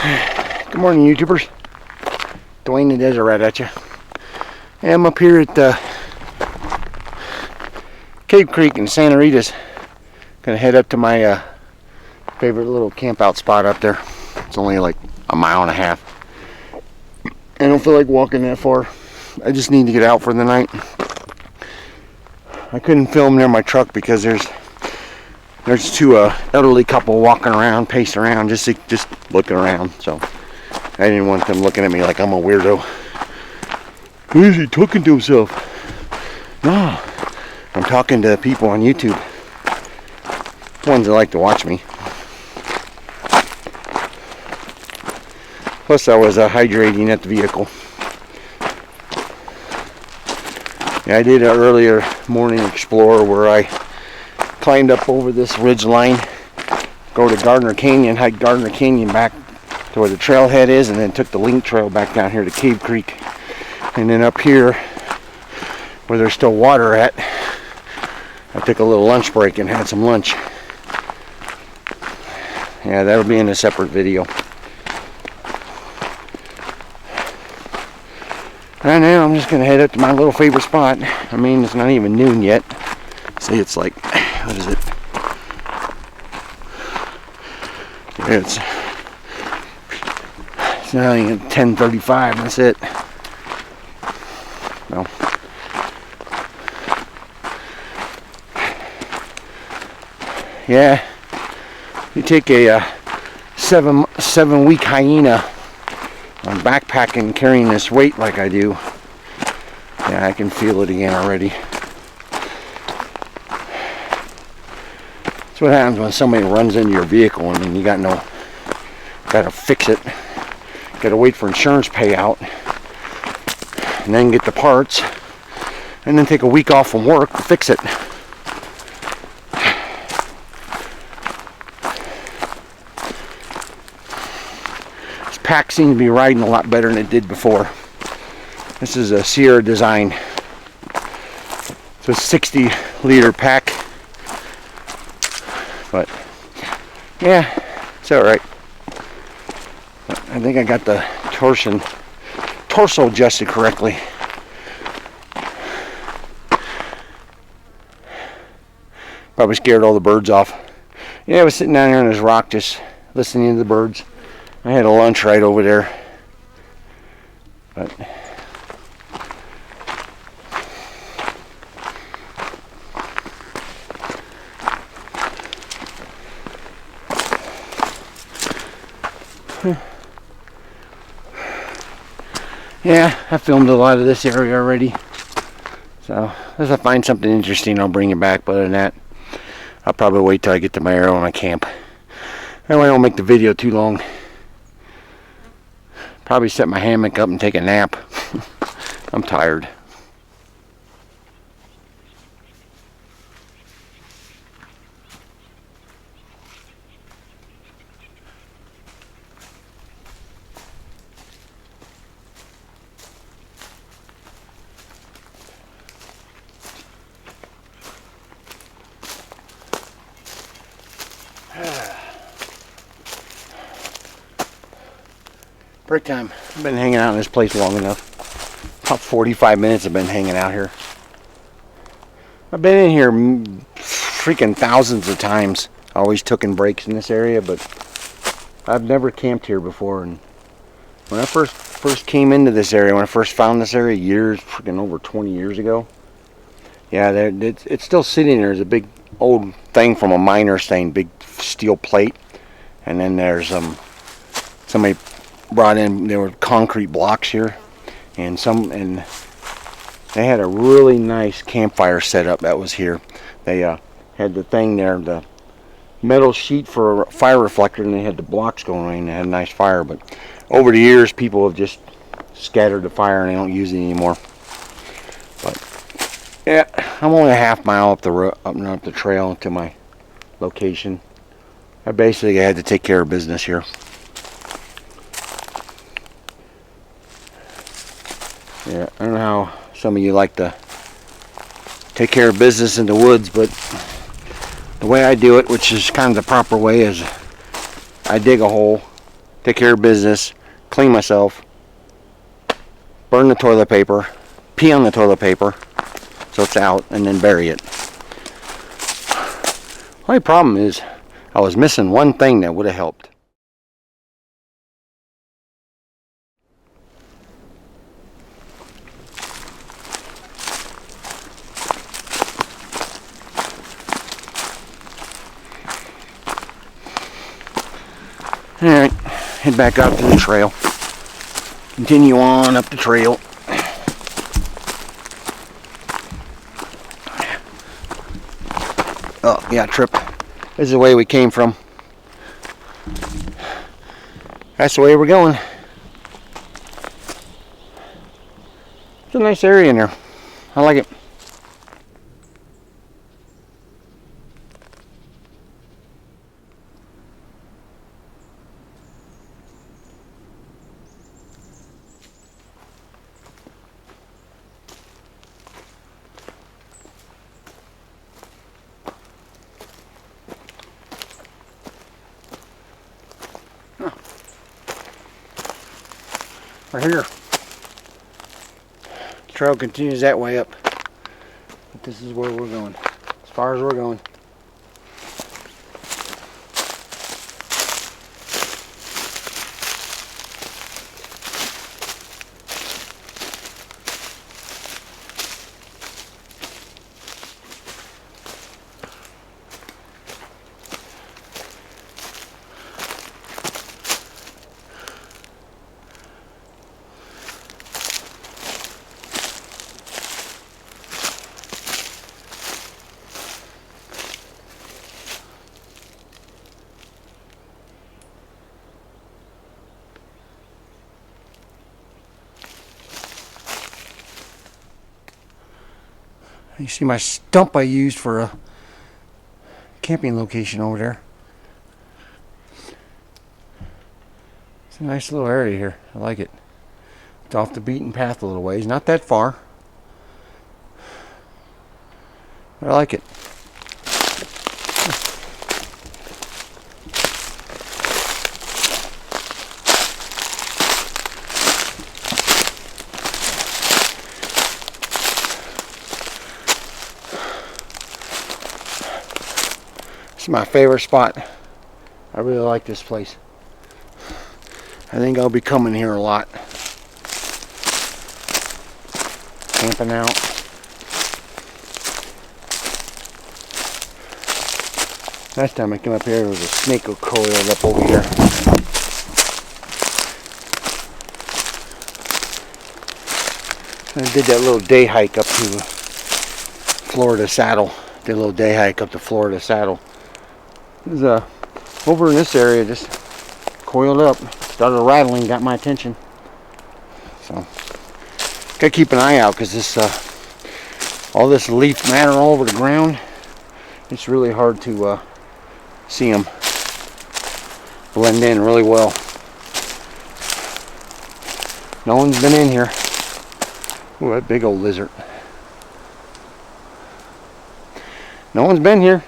Good morning, YouTubers. Dwayne the Desert Rat at you. I'm up here at Cave Creek in Santa Rita's. Gonna head up to my favorite little camp out spot up there. It's only like a mile and a half. I don't feel like walking that far. I just need to get out for the night. I couldn't film near my truck because there's two elderly couple walking around, pacing around, just looking around. So I didn't want them looking at me like I'm a weirdo. Who is he talking to himself? No, I'm talking to people on YouTube. Ones that like to watch me. Plus I was hydrating at the vehicle. Yeah, I did an earlier morning explorer where I climbed up over this ridge line, go to Gardner Canyon, hike Gardner Canyon back to where the trailhead is, and then took the link trail back down here to Cave Creek. And then up here where there's still water at, I took a little lunch break and had some lunch. Yeah, that'll be in a separate video. And now I'm just gonna head up to my little favorite spot. I mean, it's not even noon yet. See, it's like, what is it? It's not even 10:35. That's it. No. Yeah, you take a 7-week hyena on backpacking, carrying this weight like I do. Yeah, I can feel it again already. That's what happens when somebody runs into your vehicle and then you gotta fix it. Gotta wait for insurance payout, and then get the parts, and then take a week off from work to fix it. This pack seems to be riding a lot better than it did before. This is a Sierra design. It's a 60-liter pack. But yeah, it's alright. I think I got the torso adjusted correctly. Probably scared all the birds off. Yeah, I was sitting down here on this rock just listening to the birds. I had a lunch right over there. But yeah, I filmed a lot of this area already. So, if I find something interesting, I'll bring it back. But other than that, I'll probably wait till I get to my Arizona camp. That way I won't make the video too long. Probably set my hammock up and take a nap. I'm tired. Break time. I've been hanging out in this place long enough. About 45 minutes I've been hanging out here. I've been in here freaking thousands of times. I always took in breaks in this area, but I've never camped here before. And when I first came into this area, when I first found this area freaking over 20 years ago, yeah, it's still sitting there. There's a big old thing from a miner's thing, big steel plate, and then there's somebody brought in, there were concrete blocks here, and they had a really nice campfire setup that was here. They had the thing there, the metal sheet for a fire reflector, and they had the blocks going in. They had a nice fire, but over the years people have just scattered the fire and they don't use it anymore. But yeah, I'm only a half mile up the trail to my location. I basically had to take care of business here. Yeah, I don't know how some of you like to take care of business in the woods, but the way I do it, which is kind of the proper way, is I dig a hole take care of business, clean myself, burn the toilet paper, pee on the toilet paper so it's out, and then bury it. Only problem is I was missing one thing that would have helped. Alright, head back out to the trail. Continue on up the trail. Oh, yeah, tripped. This is the way we came from. That's the way we're going. It's a nice area in there. I like it. We're here. The trail continues that way up. But this is where we're going. As far as we're going. You see my stump I used for a camping location over there. It's a nice little area here. I like it. It's off the beaten path a little ways. Not that far. But I like it. This is my favorite spot. I really like this place. I think I'll be coming here a lot. Camping out. Last time I came up here, there was a snake coiled up over here. I did that little day hike up to Florida Saddle. Did a little day hike up to Florida Saddle. It was over in this area, just coiled up, started rattling, got my attention. So, gotta keep an eye out because this, all this leaf matter all over the ground. It's really hard to see them blend in really well. No one's been in here. Ooh, that big old lizard. No one's been here.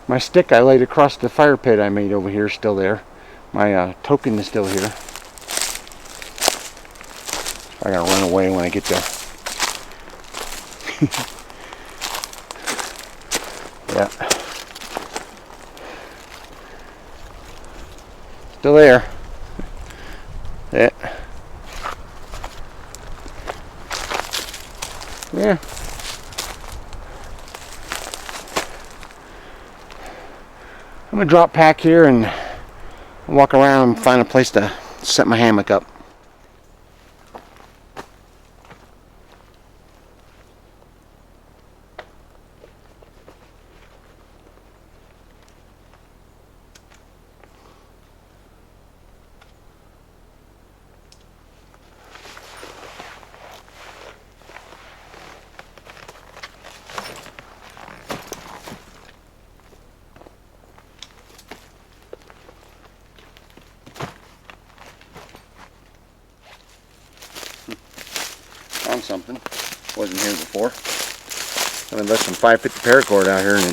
My stick I laid across the fire pit I made over here is still there. My token is still here. I gotta run away when I get there. Yeah. Still there. Yeah. Yeah. I'm gonna drop pack here and walk around and find a place to set my hammock up. Found something. Wasn't here before. I've left some 550 paracord out here, and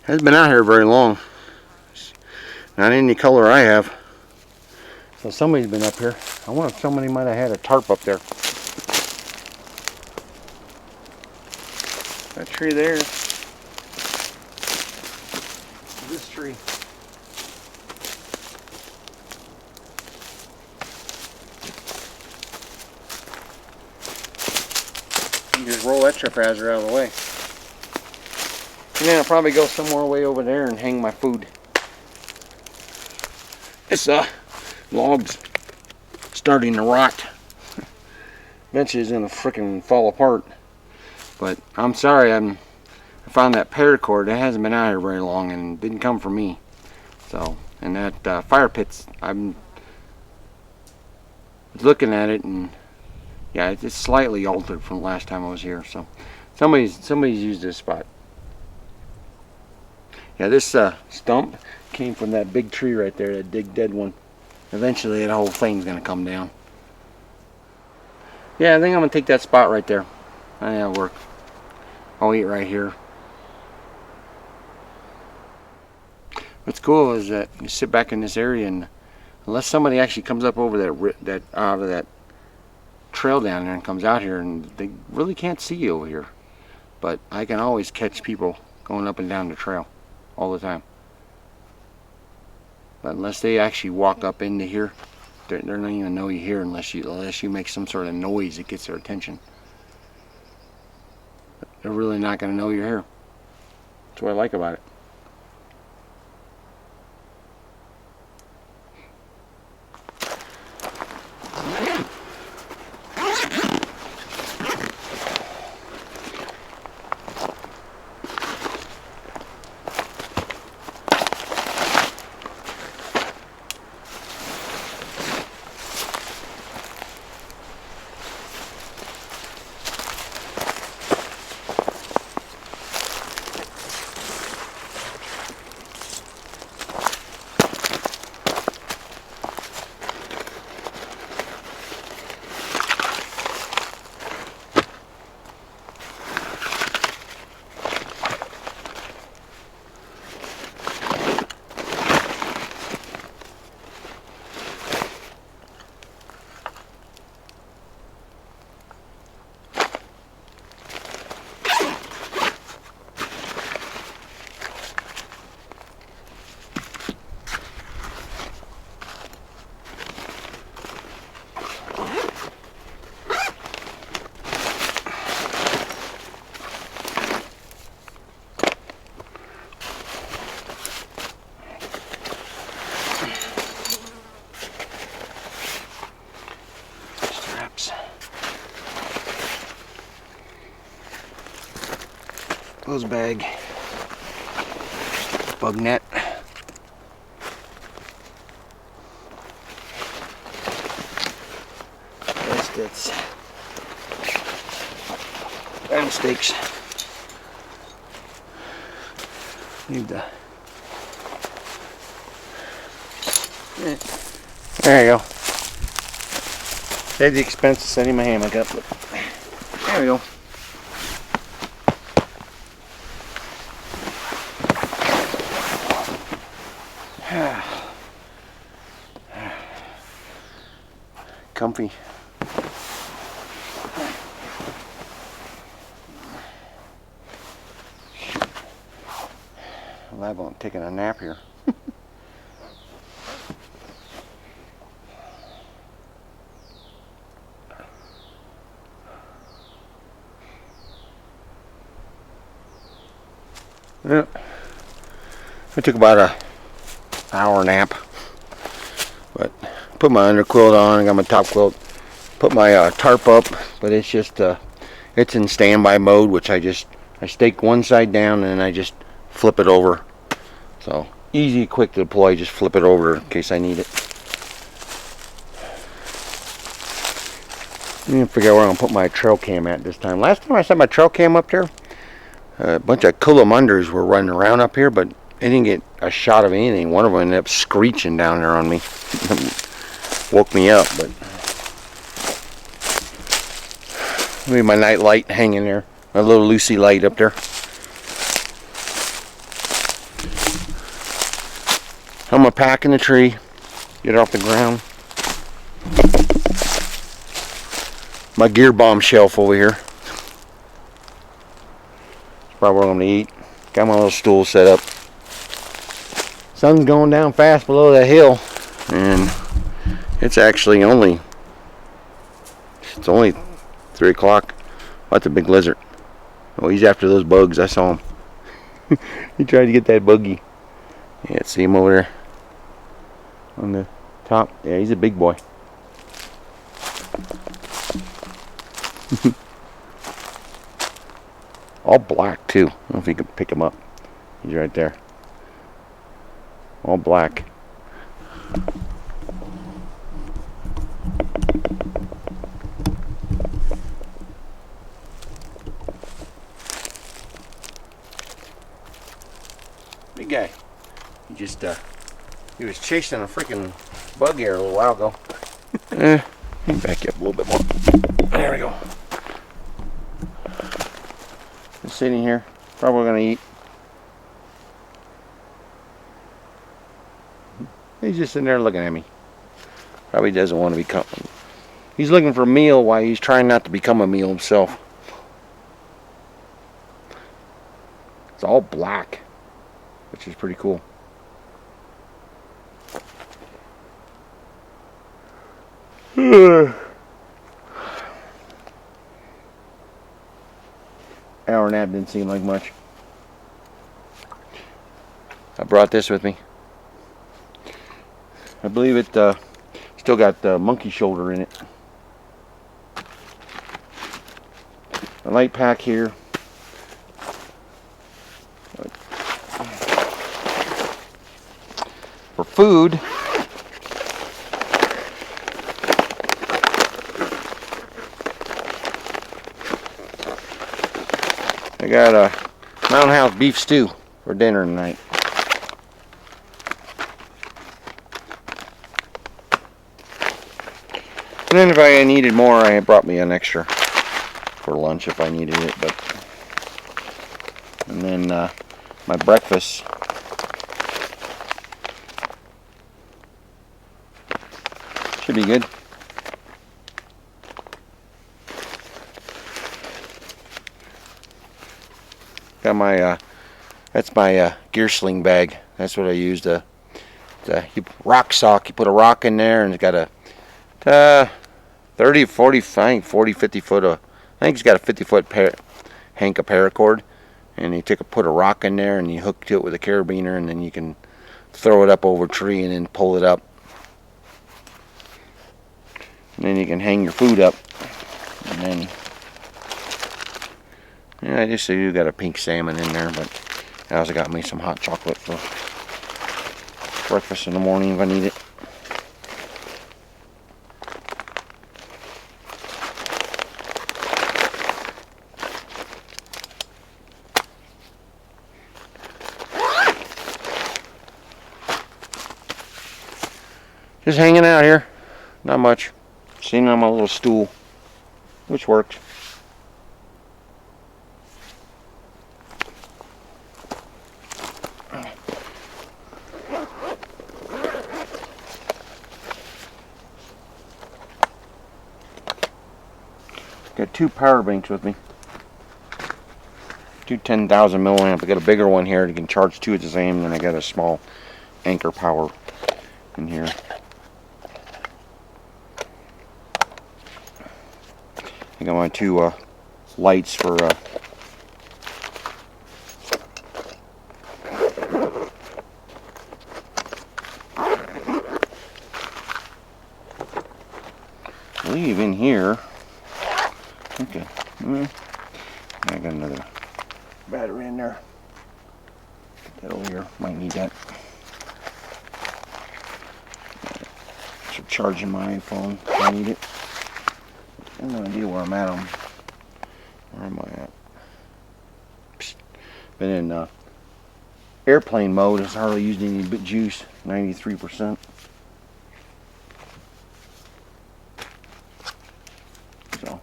hasn't been out here very long. It's not any color I have. So somebody's been up here. I wonder if somebody might have had a tarp up there. That tree there. This tree. You just roll that trip hazard out of the way. And then I'll probably go somewhere way over there and hang my food. This log's starting to rot. Eventually it's gonna frickin' fall apart. But I'm sorry, I found that paracord. It hasn't been out here very long and didn't come from me. So, and that fire pit's, I'm looking at it and yeah, it's slightly altered from the last time I was here. So, somebody's used this spot. Yeah, this stump came from that big tree right there, that big dead one. Eventually, that whole thing's gonna come down. Yeah, I think I'm gonna take that spot right there. I think that'll work. I'll eat right here. What's cool is that you sit back in this area, and unless somebody actually comes up over that trail down there and comes out here, and they really can't see you over here. But I can always catch people going up and down the trail all the time. But unless they actually walk up into here, they're not even know you're here unless you make some sort of noise that gets their attention. They're really not going to know you're here. That's what I like about it. Clothes bag, bug net. Baskets, and stakes. Need the. There you go. Save the expense of setting my hammock up. There we go. Comfy. Live on taking a nap here. Yeah. I took about an hour nap, but put my underquilt on. I got my top quilt. Put my tarp up, but it's just it's in standby mode, which I stake one side down and then I just flip it over. So easy, quick to deploy. Just flip it over in case I need it. Let me figure out where I'm gonna put my trail cam at this time. Last time I set my trail cam up there, a bunch of Coolamunders were running around up here, but I didn't get a shot of anything. One of them ended up screeching down there on me. Woke me up, but maybe my night light hanging there. A little Lucy light up there. I'm gonna pack in the tree, get it off the ground. my gear bomb shelf over here. It's probably what I'm gonna eat. Got my little stool set up. Sun's going down fast below that hill, and it's actually only 3 o'clock. That's a big lizard. Oh, he's after those bugs. I saw him. He tried to get that buggy. Yeah, see him over there on the top. Yeah, he's a big boy. All black too. I don't know if you can pick him up. He's right there. All black. Big guy. He just he was chasing a freaking bug here a little while ago. Let me back you up a little bit more. There we go. Just sitting here, probably gonna eat. He's just sitting there looking at me. Probably doesn't want to become. He's looking for a meal while he's trying not to become a meal himself. It's all black, which is pretty cool. Hour nap didn't seem like much. I brought this with me. I believe it still got monkey shoulder in it. A light pack here. For food, I got a Mountain House beef stew for dinner tonight. And then if I needed more, I brought me an extra for lunch if I needed it. But and then my breakfast. Should be good. Got my that's my gear sling bag. That's what I used. Rock sock. You put a rock in there, and it's got a 30, 40, I think 40, 50 foot. I think it's got a 50-foot hank of paracord, and you put a rock in there, and you hook to it with a carabiner, and then you can throw it up over a tree, and then pull it up, and then you can hang your food up, and then. Yeah, I just do got a pink salmon in there, but I also got me some hot chocolate for breakfast in the morning if I need it. Just hanging out here, not much. Sitting on my little stool, which works. Got 2 power banks with me. 2 10,000 milliamp. I got a bigger one here. You can charge 2 at the same. Then I got a small Anchor Power in here. I got my 2 lights for leave in here. Okay. I got another battery in there. Put that over here. Might need that. For charging my iPhone if I need it. I have no idea where I'm at. Where am I at? Psst. Been in airplane mode. It's hardly used any juice. 93%. So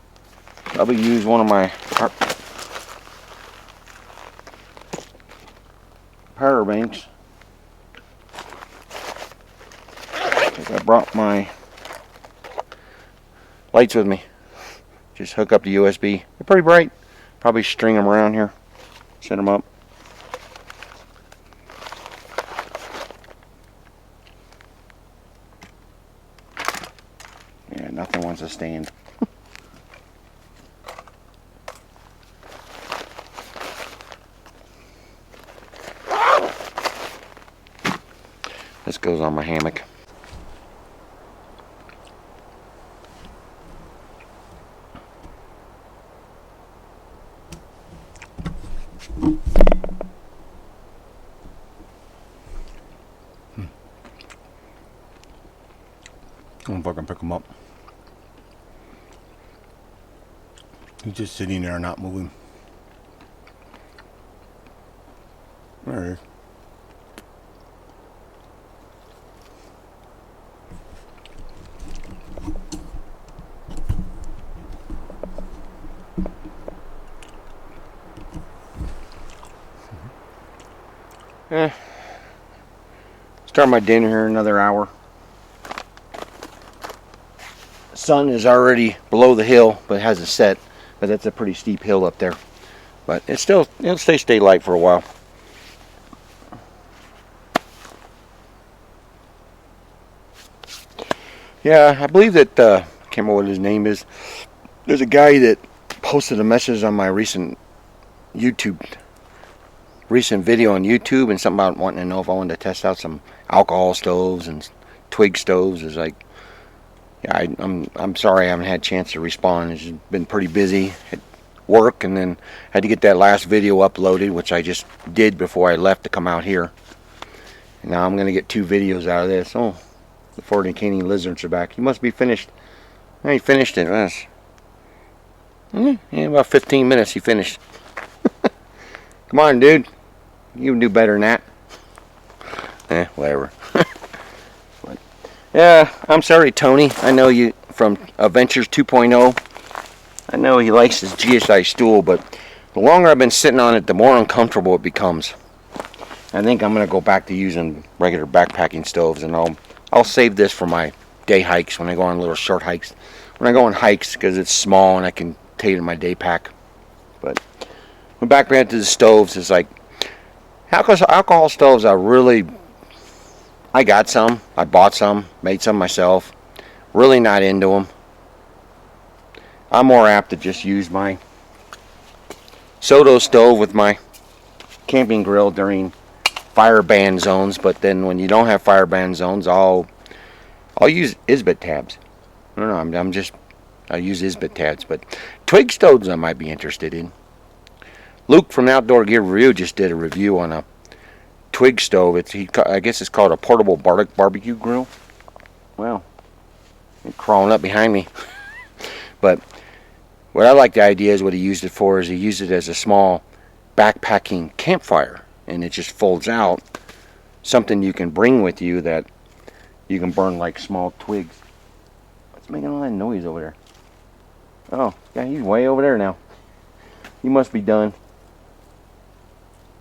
I'll be using one of my power banks. I brought my lights with me. Just hook up the USB. They're pretty bright. Probably string them around here. Set them up. Yeah, nothing wants to stand. This goes on my hammock. I don't know if I can pick him up. He's just sitting there not moving. There he is. Start my dinner here in another hour. Sun is already below the hill, but it hasn't set. But that's a pretty steep hill up there. But it's still, it'll stay light for a while. Yeah, I believe that, I can't remember what his name is. There's a guy that posted a message on my recent video on YouTube, and something about wanting to know if I wanted to test out some alcohol stoves and twig stoves. Is like, yeah, I'm sorry I haven't had a chance to respond. It's been pretty busy at work, and then had to get that last video uploaded, which I just did before I left to come out here. And now I'm gonna get 2 videos out of this. Oh, the fornicating lizards are back. He must be finished. He finished it. In about 15 minutes he finished. Come on, dude. You can do better than that. Whatever. But, yeah, I'm sorry, Tony. I know you from Adventures 2.0. I know he likes his GSI stool, but the longer I've been sitting on it, the more uncomfortable it becomes. I think I'm going to go back to using regular backpacking stoves, and I'll save this for my day hikes when I go on little short hikes. When I go on hikes, because it's small and I can take it in my day pack. But when back to the stoves, it's like alcohol stoves. I got some. I bought some, made some myself. Really not into them. I'm more apt to just use my Soto stove with my camping grill during fire ban zones. But then when you don't have fire ban zones, I'll use Isbit tabs. I don't know. I use Isbit tabs, but twig stoves I might be interested in. Luke from Outdoor Gear Review just did a review on a twig stove. I guess it's called a portable barbecue grill. Well, it's crawling up behind me. But what I like the idea is what he used it for is he used it as a small backpacking campfire, and it just folds out. Something you can bring with you that you can burn like small twigs. What's making all that noise over there? Oh, yeah, he's way over there now. He must be done.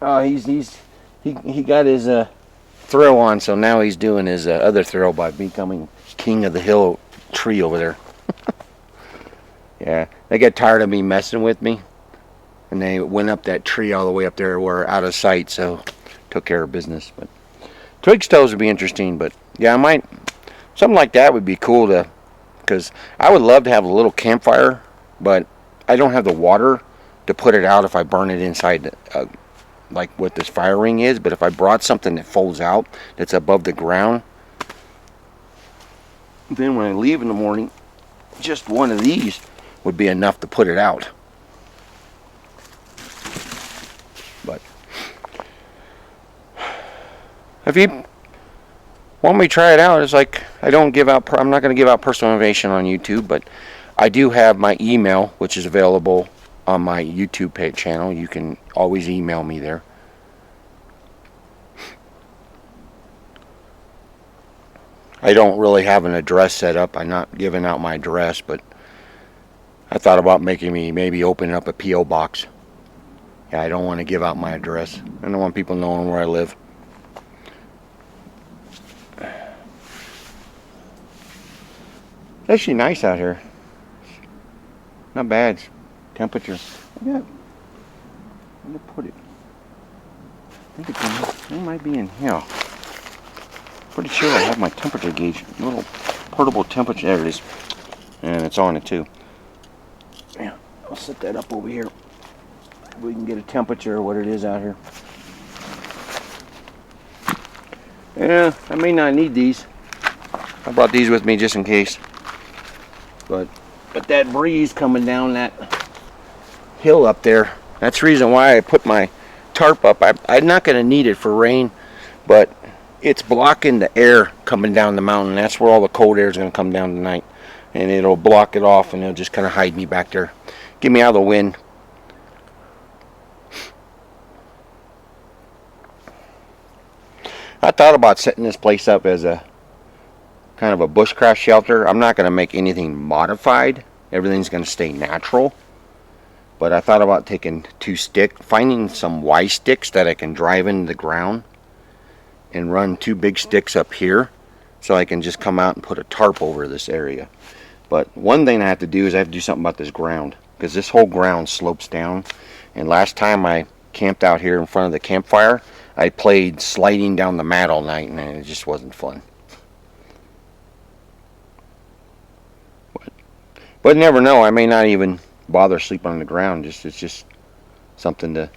Oh, he got his thrill on, so now he's doing his other thrill by becoming king of the hill tree over there. Yeah, they got tired of me messing with me, and they went up that tree all the way up there where out of sight, so took care of business. But twig stoves would be interesting, but yeah, something like that would be cool because I would love to have a little campfire, but I don't have the water to put it out if I burn it inside like what this fire ring is. But if I brought something that folds out that's above the ground, then when I leave in the morning, just one of these would be enough to put it out. But if you want me to try it out, it's like I'm not going to give out personal information on YouTube, but I do have my email, which is available on my YouTube page channel. You can always email me there. I don't really have an address set up. I'm not giving out my address, but I thought about maybe opening up a P.O. box. Yeah, I don't want to give out my address. I don't want people knowing where I live. It's actually nice out here. Not bad. Temperature. Yeah. Where did I put it? I think it might be in here. Pretty sure I have my temperature gauge. Little portable temperature. There it is. And it's on it too. Yeah. I'll set that up over here. We can get a temperature of what it is out here. Yeah, I may not need these. I brought these with me just in case. But that breeze coming down that hill up there, that's the reason why I put my tarp up. I'm not going to need it for rain, but it's blocking the air coming down the mountain. That's where all the cold air is going to come down tonight. And it'll block it off, and it'll just kind of hide me back there. Get me out of the wind. I thought about setting this place up as a kind of a bushcraft shelter. I'm not going to make anything modified. Everything's going to stay natural. But I thought about finding some Y sticks that I can drive into the ground and run 2 big sticks up here so I can just come out and put a tarp over this area. But one thing I have to do is I have to do something about this ground, because this whole ground slopes down. And last time I camped out here in front of the campfire, I played sliding down the mat all night, and it just wasn't fun. But never know, I may not even bother sleeping on the ground. It's just something to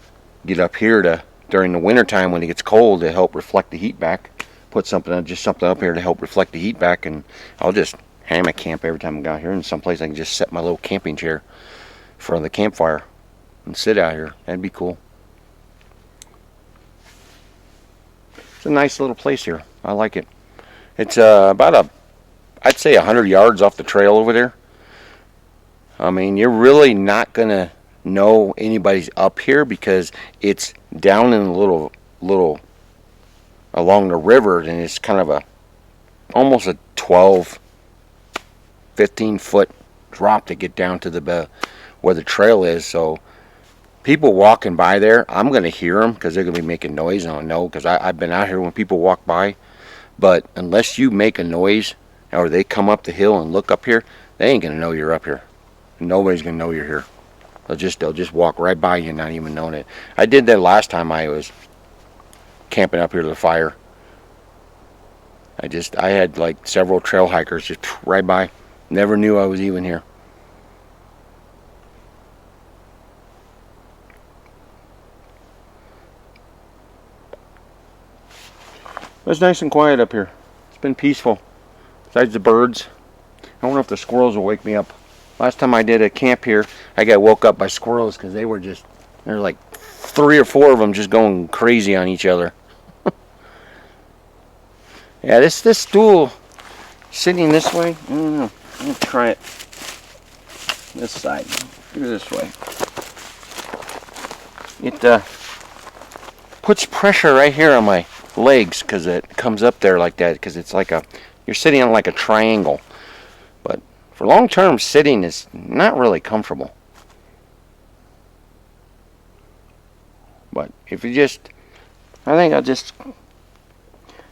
get up here to during the wintertime when it gets cold to help reflect the heat back. Put something up here to help reflect the heat back, and I'll just hammock camp every time I go out here. And someplace I can just set my little camping chair in front of the campfire and sit out here. That'd be cool. It's a nice little place here. I like it. It's about I'd say 100 yards off the trail over there. I mean, you're really not gonna know anybody's up here because it's down in a little along the river, and it's kind of almost a 15 foot drop to get down to the where the trail is. So people walking by there, I'm gonna hear them because they're gonna be making noise, and I know because I've been out here when people walk by. But unless you make a noise or they come up the hill and look up here, they ain't gonna know you're up here. Nobody's gonna know you're here. They'll just walk right by you, not even knowing it. I did that last time I was camping up here to the fire. I had like several trail hikers just right by. Never knew I was even here. It's nice and quiet up here. It's been peaceful. Besides the birds. I wonder if the squirrels will wake me up. Last time I did a camp here, I got woke up by squirrels because there were like 3 or 4 of them just going crazy on each other. Yeah, this stool sitting this way, I don't know. I'm going to try it this side. Do it this way. It puts pressure right here on my legs because it comes up there like that, because it's like you're sitting on like a triangle. But for long-term sitting is not really comfortable. But if you I think I'll just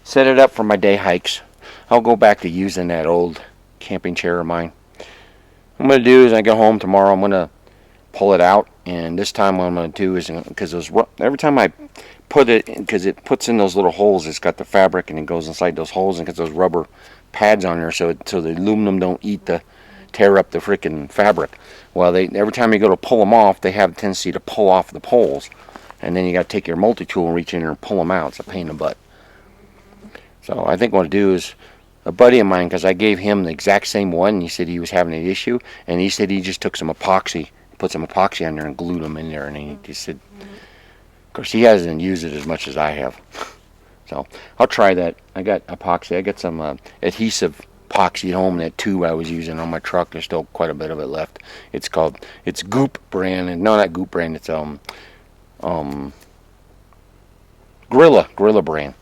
set it up for my day hikes. I'll go back to using that old camping chair of mine. What I'm going to do is I go home tomorrow, I'm going to pull it out. And this time what I'm going to do is, because every time I put it, because it puts in those little holes, it's got the fabric and it goes inside those holes and gets those rubber pads on there so the aluminum don't tear up the freaking fabric. Well, every time you go to pull them off, they have a tendency to pull off the poles, and then you got to take your multi-tool and reach in there and pull them out. It's a pain in the butt. So I think what I'll do is, a buddy of mine, because I gave him the exact same one, and he said he was having an issue, and he said he just took some epoxy, put some epoxy on there and glued them in there, and he just said, of course he hasn't used it as much as I have. So I'll try that. I got epoxy. I got some adhesive epoxy at home, that tube I was using on my truck. There's still quite a bit of it left. It's Goop brand, and no, not Goop brand. It's Gorilla brand.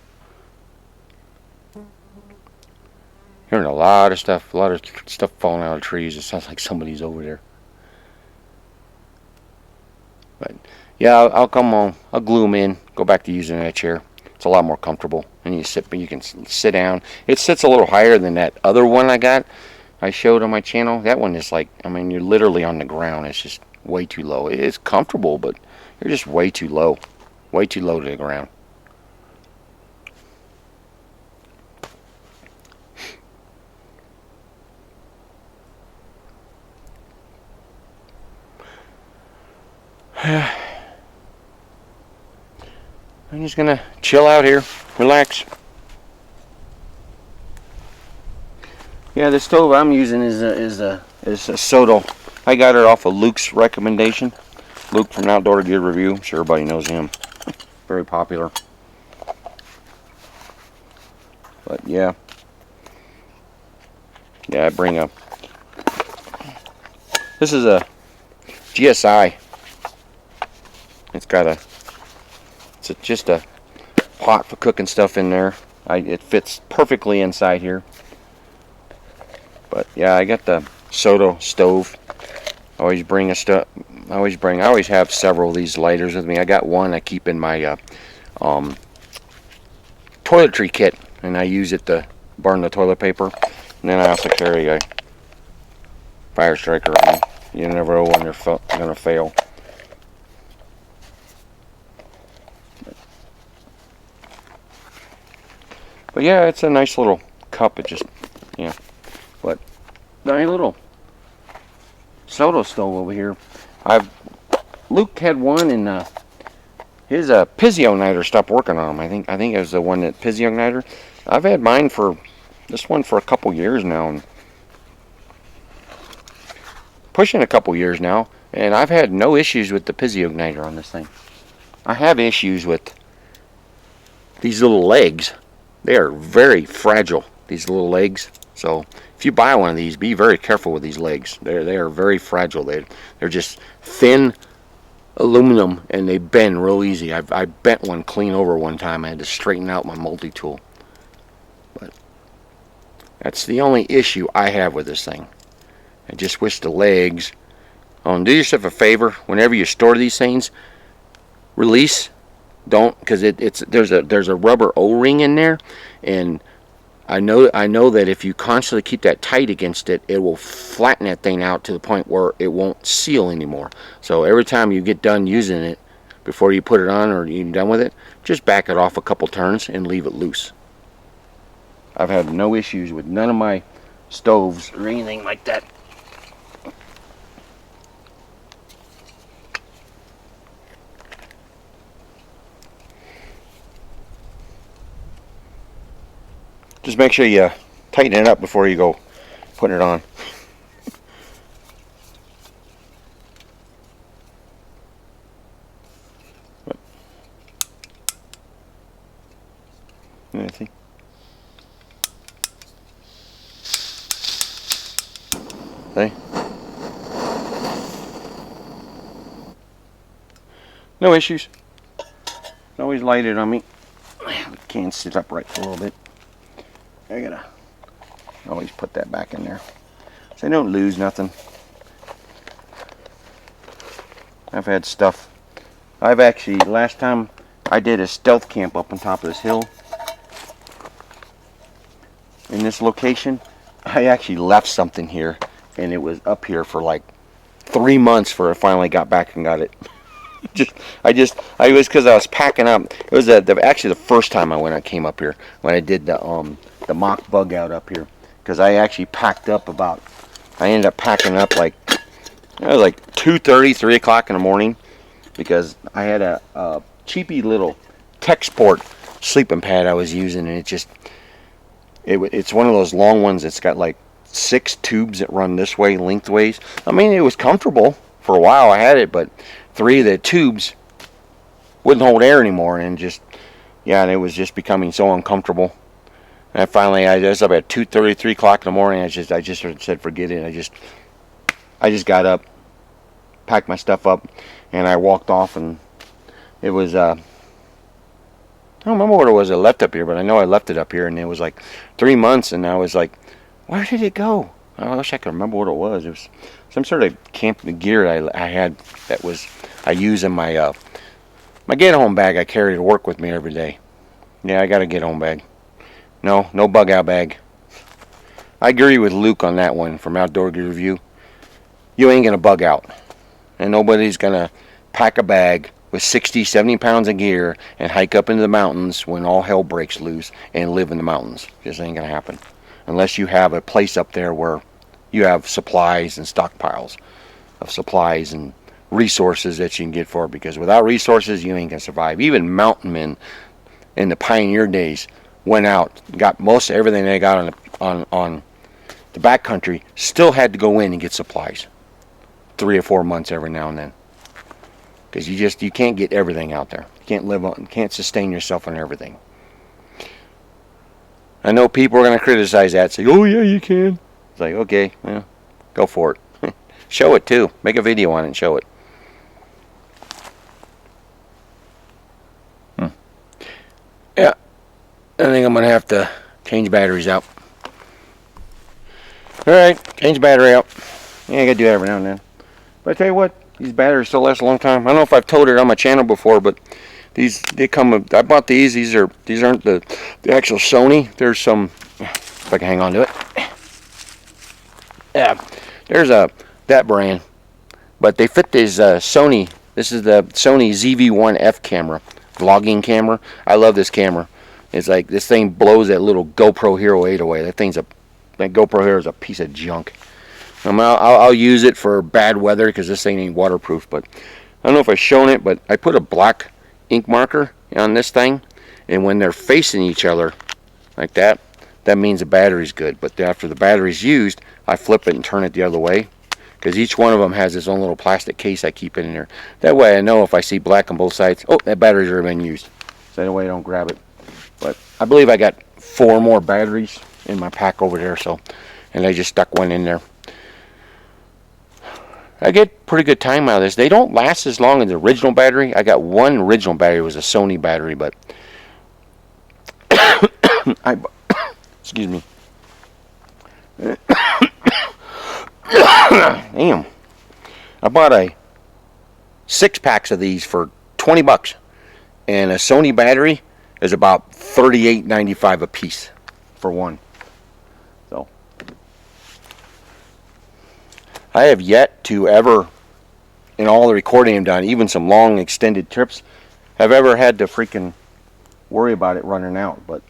Hearing a lot of stuff falling out of trees. It sounds like somebody's over there. But yeah, I'll come home. I'll glue them in. Go back to using that chair. It's a lot more comfortable, and you can sit down. It sits a little higher than that other one I got, I showed on my channel, that one is like, I mean, you're literally on the ground. It's just way too low. It's comfortable, but you're just way too low. Way too low to the ground. I'm just gonna chill out here, relax. Yeah, the stove I'm using is a Soto. I got it off of Luke's recommendation. Luke from Outdoor Gear Review. I'm sure everybody knows him. Very popular. But yeah. Yeah, I bring a... This is a GSI. It's got a... It's just a pot for cooking stuff in there. It fits perfectly inside here. But yeah, I got the Soto stove. I always bring I always have several of these lighters with me. I got one I keep in my toiletry kit, and I use it to burn the toilet paper. And then I also carry a fire striker on me. You never know when they're gonna fail. But yeah, it's a nice little cup. It just, yeah. But nice little Soto stove over here. Luke had one, and his Pizio-niter stopped working on him. I think it was the one that Pizio-niter. I've had mine for this one for a couple years now, and pushing a couple years now, and I've had no issues with the Pizio-niter on this thing. I have issues with these little legs. They are very fragile, these little legs. So if you buy one of these, be very careful with these legs. They are very fragile. They're just thin aluminum, and they bend real easy. I bent one clean over one time. I had to straighten out my multi-tool. But that's the only issue I have with this thing. I just wish the legs... do yourself a favor. Whenever you store these things, release. Don't, because there's a rubber O-ring in there, and I know that if you constantly keep that tight against it, it will flatten that thing out to the point where it won't seal anymore. So every time you get done using it, before you put it on or you're done with it, just back it off a couple turns and leave it loose. I've had no issues with none of my stoves or anything like that. Just make sure you tighten it up before you go putting it on. See? See? No issues. It's always lighted on me. Can't sit upright for a little bit. I gotta always put that back in there so I don't lose nothing. I've had stuff. I've actually, last time I did a stealth camp up on top of this hill in this location, I actually left something here, and it was up here for like 3 months before I finally got back and got it. It was because I was packing up. It was actually the first time I came up here when I did the mock bug out up here, because I actually packed up I ended up packing up like, it was like 2:30, 3 o'clock in the morning, because I had a cheapy little tech sport sleeping pad I was using, and it's one of those long ones that's got like 6 tubes that run this way lengthways. I mean, it was comfortable for a while. I had it, but 3 of the tubes wouldn't hold air anymore, and and it was just becoming so uncomfortable. And finally, I was up at 2:30, 3 o'clock in the morning. I just said forget it. I just got up, packed my stuff up, and I walked off. And it was I don't remember what it was I left up here, but I know I left it up here, and it was like 3 months. And I was like, where did it go? I wish I could remember what it was. It was some sort of camping gear I had that I use in my my get-home bag I carry to work with me every day. Yeah, I got a get-home bag. No bug out bag. I agree with Luke on that one from Outdoor Gear Review. You ain't going to bug out. And nobody's going to pack a bag with 60, 70 pounds of gear and hike up into the mountains when all hell breaks loose and live in the mountains. Just ain't going to happen. Unless you have a place up there where you have supplies and stockpiles of supplies and resources that you can get for it. Because without resources, you ain't going to survive. Even mountain men in the pioneer days went out, got most of everything they got on the backcountry, still had to go in and get supplies 3 or 4 months every now and then, because you can't get everything out there. You can't live on, can't sustain yourself on everything. I know people are going to criticize that, say, oh yeah, you can. It's like, okay, well, go for it. Show it too. Make a video on it and show it. Yeah, I think I'm going to have to change batteries out. Alright, change battery out. Yeah, I got to do that every now and then. But I tell you what, these batteries still last a long time. I don't know if I've told it on my channel before, but they come. I bought these. These aren't the actual Sony. There's some. If I can hang on to it. Yeah, there's that brand, but they fit this Sony. This is the Sony ZV-1F camera, vlogging camera. I love this camera. It's like this thing blows that little GoPro Hero 8 away. That GoPro Hero is a piece of junk. I'll use it for bad weather because this thing ain't waterproof. But I don't know if I've shown it, but I put a black ink marker on this thing, and when they're facing each other like that, that means the battery's good. But after the battery's used, I flip it and turn it the other way, because each one of them has its own little plastic case I keep in there. That way I know if I see black on both sides, oh, that battery's already been used. So that way I don't grab it. But I believe I got 4 more batteries in my pack over there, and I just stuck one in there. I get pretty good time out of this. They don't last as long as the original battery. I got one original battery. It was a Sony battery, but excuse me. Damn. I bought 6 packs of these for $20, and a Sony battery is about $38.95 a piece for one. So I have yet to ever, in all the recording I've done, even some long extended trips, have ever had to freaking worry about it running out. But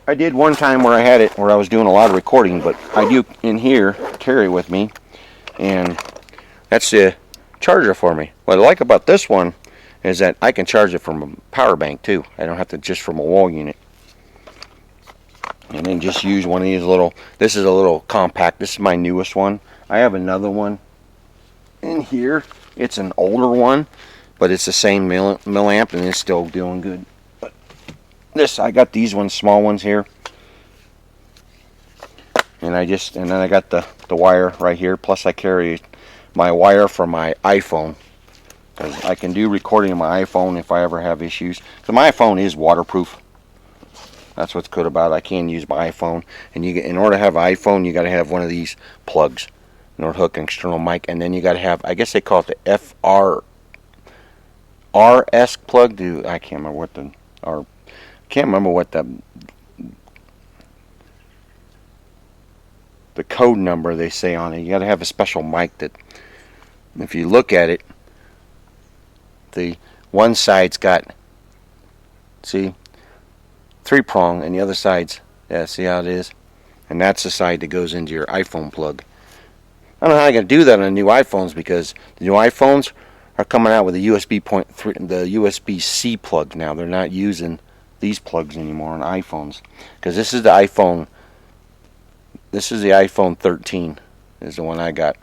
I did one time where I had it where I was doing a lot of recording, but I do in here carry it with me, and that's the charger for me. What I like about this one is that I can charge it from a power bank too. I don't have to just from a wall unit. And then just use one of these little, this is a little compact, this is my newest one. I have another one in here. It's an older one, but it's the same milliamp and it's still doing good. But this, I got these ones, small ones here. And then I got the wire right here, plus I carry my wire for my iPhone, because I can do recording on my iPhone if I ever have issues. So my iPhone is waterproof. That's what's good about it. I can use my iPhone, and in order to have an iPhone, you got to have one of these plugs in order to hook an external mic, and then you got to have, I guess they call it the RS plug. I can't remember what the code number they say on it. You got to have a special mic that, if you look at it, the one side's got, see, 3-prong, and the other side's, yeah, see how it is? And that's the side that goes into your iPhone plug. I don't know how I'm going to do that on the new iPhones, because the new iPhones are coming out with the the USB-C plug now. They're not using these plugs anymore on iPhones, because this is the iPhone 13 is the one I got.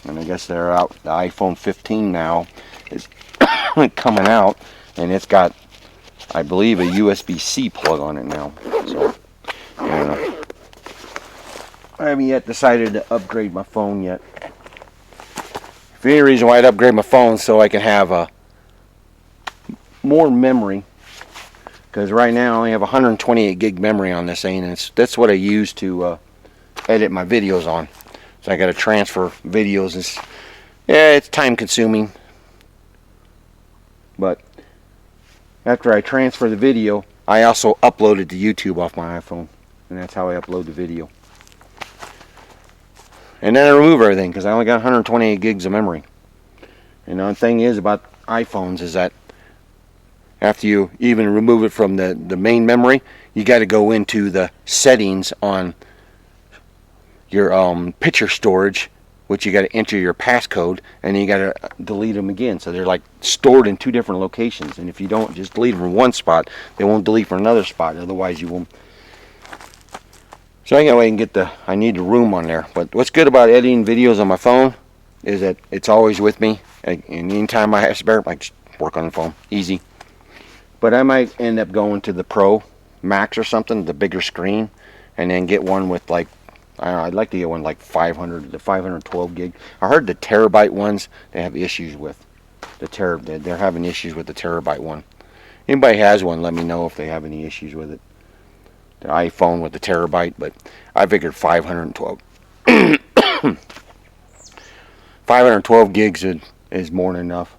And I guess they're out, the iPhone 15 now is coming out, and it's got, I believe, a USB-C plug on it now. So, I haven't yet decided to upgrade my phone yet. For any reason why I'd upgrade my phone, so I can have more memory. Because right now I only have 128 gig memory on this thing, and that's what I use to edit my videos on. So I got to transfer videos. It's time consuming. But after I transfer the video, I also upload it to YouTube off my iPhone. and that's how I upload the video. And then I remove everything because I only got 128 gigs of memory. And the thing is about iPhones is that after you even remove it from the main memory, you got to go into the settings on your picture storage, which you got to enter your passcode, and then you got to delete them again. So they're like stored in 2 different locations, and if you don't just delete them from one spot, they won't delete from another spot. Otherwise, you won't. So I gotta get I need the room on there. But what's good about editing videos on my phone is that it's always with me. And anytime I have spare, I just work on the phone, easy. But I might end up going to the Pro Max or something, the bigger screen, and then get one with like, I don't know, I'd like to get one like 500 to 512 gig. I heard the terabyte ones they have issues with. They're having issues with the terabyte one. Anybody has one, let me know if they have any issues with it. The iPhone with the terabyte, but I figured 512 512 gigs is more than enough.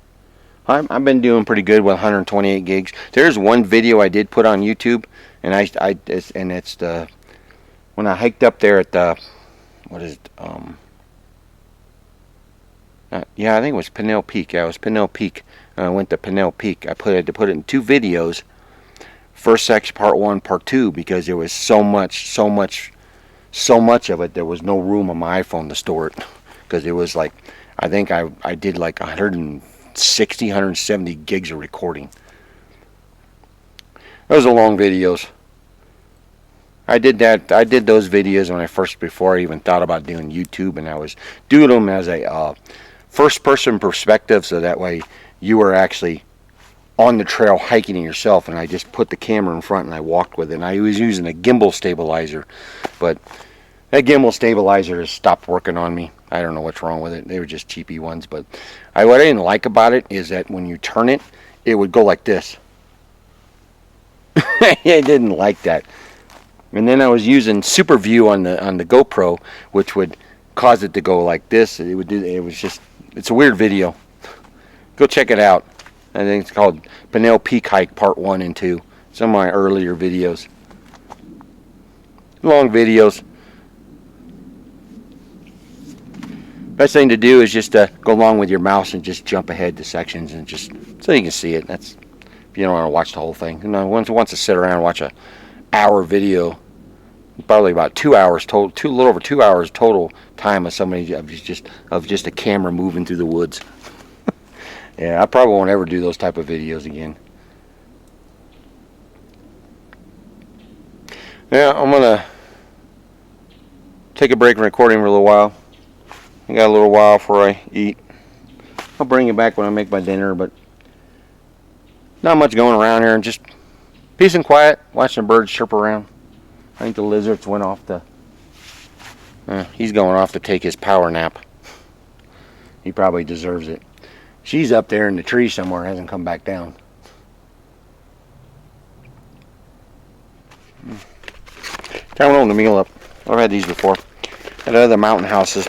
I've been doing pretty good with 128 gigs. There's one video I did put on YouTube, and it's the when I hiked up there at the, what is it? Yeah, I think it was Pinnell Peak. Yeah, it was Pinnell Peak. I went to Pinnell Peak. I had to put it in 2 videos. First section, part 1, part 2, because there was so much of it. There was no room on my iPhone to store it, because it was like, I think I did like 160, 170 gigs of recording. Those are long videos. I did those videos before I even thought about doing YouTube, and I was doing them as a first person perspective, so that way you were actually on the trail hiking it yourself, and I just put the camera in front and I walked with it. And I was using a gimbal stabilizer, but that gimbal stabilizer has stopped working on me. I don't know what's wrong with it. They were just cheapy ones, but what I didn't like about it is that when you turn it, it would go like this. I didn't like that. And then I was using Super View on the GoPro, which would cause it to go like this. It's a weird video. Go check it out. I think it's called Pinnell Peak Hike Part 1 and 2. Some of my earlier videos. Long videos. Best thing to do is just go along with your mouse and just jump ahead to sections, and just so you can see it. That's if you don't want to watch the whole thing. You know, once to sit around and watch a hour video, probably about 2 hours total, a little over 2 hours total time of just a camera moving through the woods. Yeah, I probably won't ever do those type of videos again. Yeah, I'm gonna take a break from recording for a little while. I got a little while before I eat. I'll bring it back when I make my dinner, but not much going around here, and just peace and quiet, watching the birds chirp around. I think the lizards went off he's going off to take his power nap. He probably deserves it. She's up there in the tree somewhere, hasn't come back down. Time to open the meal up. I've had these before. At other mountain houses.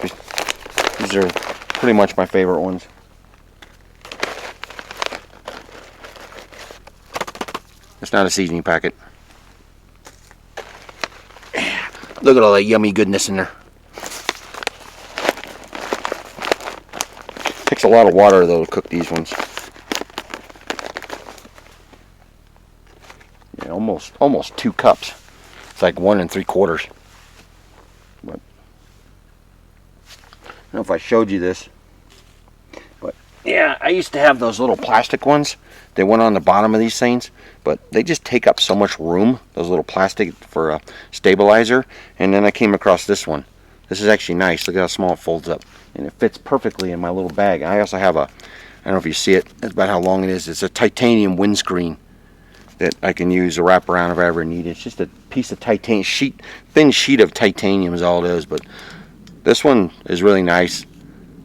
These are pretty much my favorite ones. It's not a seasoning packet. Look at all that yummy goodness in there. Takes a lot of water though to cook these ones. Yeah, almost 2 cups. It's like 1 3/4. But I don't know if I showed you this, but yeah, I used to have those little plastic ones. They went on the bottom of these things, but they just take up so much room. Those little plastic for a stabilizer. And then I came across this one. This is actually nice. Look at how small it folds up. And it fits perfectly in my little bag. I also have I don't know if you see it, that's about how long it is. It's a titanium windscreen that I can use to wrap around if I ever need it. It's just a piece of titanium thin sheet of titanium is all it is. But this one is really nice.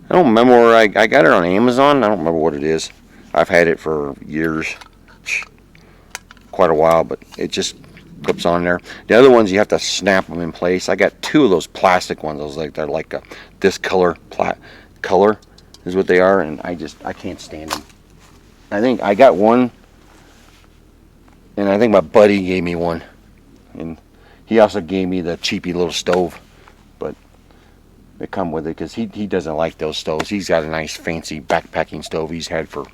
I don't remember where I got it on Amazon. I don't remember what it is. I've had it for years, quite a while, but it just clips on there. The other ones you have to snap them in place. I got 2 of those plastic ones. They're like this color is what they are, and I can't stand them. I think I got one, and I think my buddy gave me one, and He also gave me the cheapy little stove, but they come with it because he doesn't like those stoves. He's got a nice fancy backpacking stove he's had for,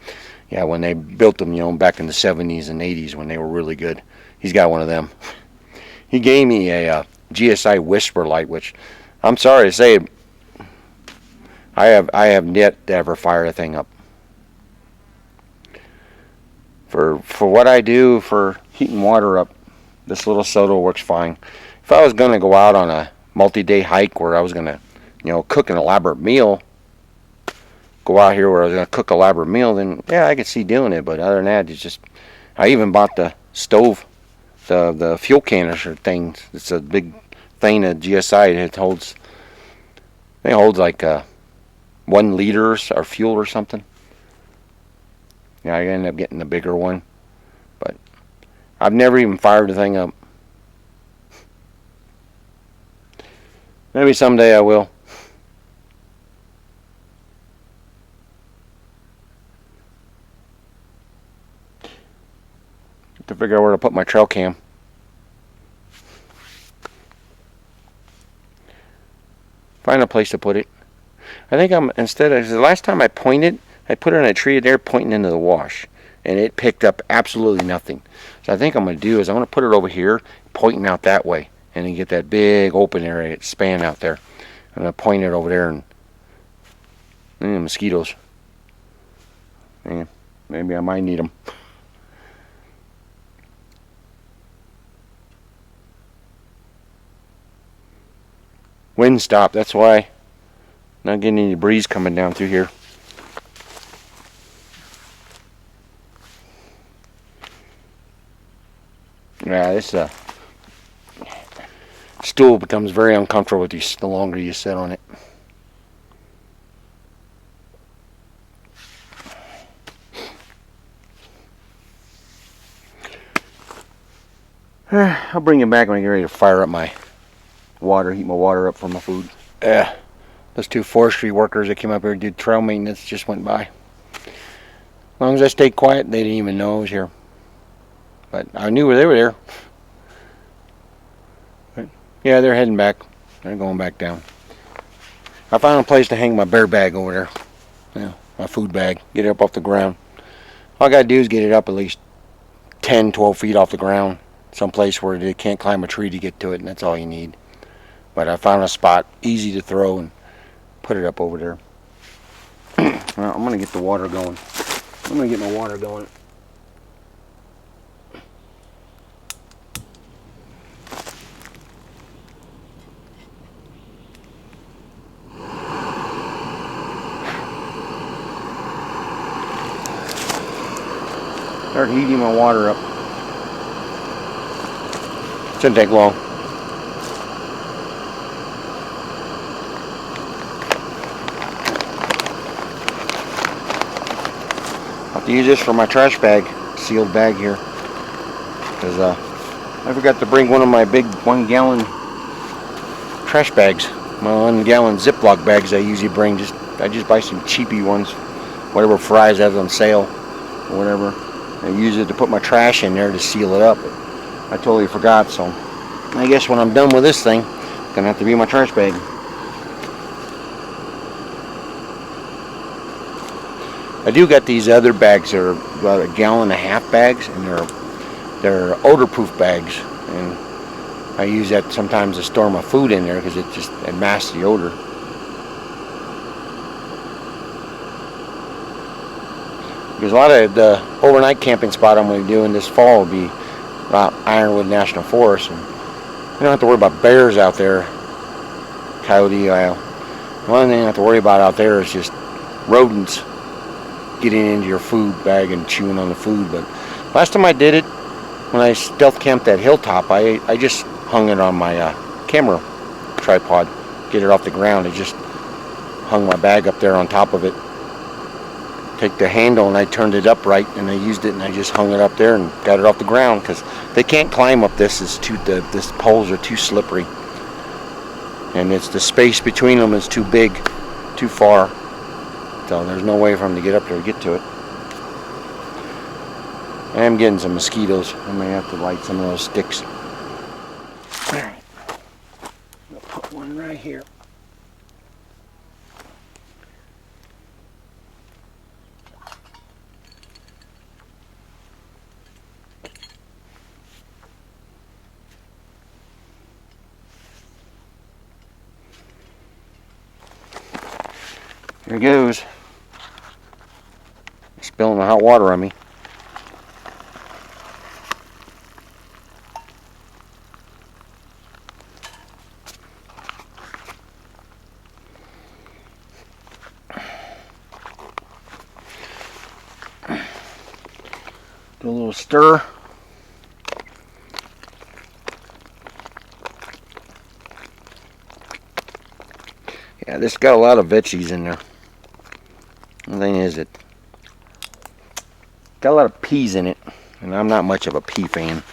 yeah, when they built them, you know, back in the 70s and 80s when they were really good. He's got one of them. He gave me a GSI Whisper light, which I'm sorry to say, I have yet to ever fire a thing up. For what I do for heating water up, this little soda works fine. If I was going to go out on a multi-day hike where I was going to, you know, cook an elaborate meal, go out here where I was going to cook an elaborate meal, then yeah, I could see doing it. But other than that, it's just, I even bought the stove, the fuel canister thing. It's a big thing at GSI. It holds like 1 liter or fuel or something. Yeah, I ended up getting the bigger one, but I've never even fired the thing up. Maybe someday I will. To figure out where to put my trail cam. Find a place to put it. I think the last time I pointed, I put it on a tree there pointing into the wash, and it picked up absolutely nothing. So I think I'm going to do is I'm going to put it over here, pointing out that way, and then get that big open area, span out there. I'm going to point it over there, and mosquitoes. Yeah, maybe I might need them. Wind stopped, that's why. Not getting any breeze coming down through here. Yeah, this stool becomes very uncomfortable with you the longer you sit on it. I'll bring it back when I get ready to fire up my water, heat my water up for my food. Those 2 forestry workers that came up here and did trail maintenance just went by. As long as I stayed quiet, they didn't even know I was here. But I knew they were there. But yeah, they're heading back. They're going back down. I found a place to hang my bear bag over there. Yeah, my food bag. Get it up off the ground. All I gotta do is get it up at least 10, 12 feet off the ground. Someplace where they can't climb a tree to get to it, and that's all you need. But I found a spot easy to throw and put it up over there. Well, I'm gonna get the water going. I'm gonna get my water going. Start heating my water up. Shouldn't take long. I'll have to use this for my trash bag, sealed bag here, because I forgot to bring one of my big 1 gallon trash bags. My 1 gallon Ziploc bags I usually bring. I just buy some cheapy ones, whatever Fry's has on sale or whatever. I use it to put my trash in there to seal it up. I totally forgot, so I guess when I'm done with this thing, it's gonna have to be my trash bag. I do got these other bags that are about 1.5 gallon bags, and they're odor-proof bags, and I use that sometimes to store my food in there because it masks the odor. Because a lot of the overnight camping spot I'm going to be doing this fall will be about Ironwood National Forest, and you don't have to worry about bears out there, coyote. The only thing I have to worry about out there is just rodents getting into your food bag and chewing on the food. But last time I did it, when I stealth camped that hilltop, I just hung it on my camera tripod, get it off the ground. I just hung my bag up there on top of it. Take the handle and I turned it upright and I used it and I just hung it up there and got it off the ground because they can't climb up this. This poles are too slippery, and it's the space between them is too big, too far. So there's no way for them to get up there to get to it. I am getting some mosquitoes. I may have to light some of those sticks. Alright. I'll put one right here. Here goes. Spilling the hot water on me. Do a little stir. Yeah, this got a lot of veggies in there. The thing is, it got a lot of peas in it, and I'm not much of a pea fan.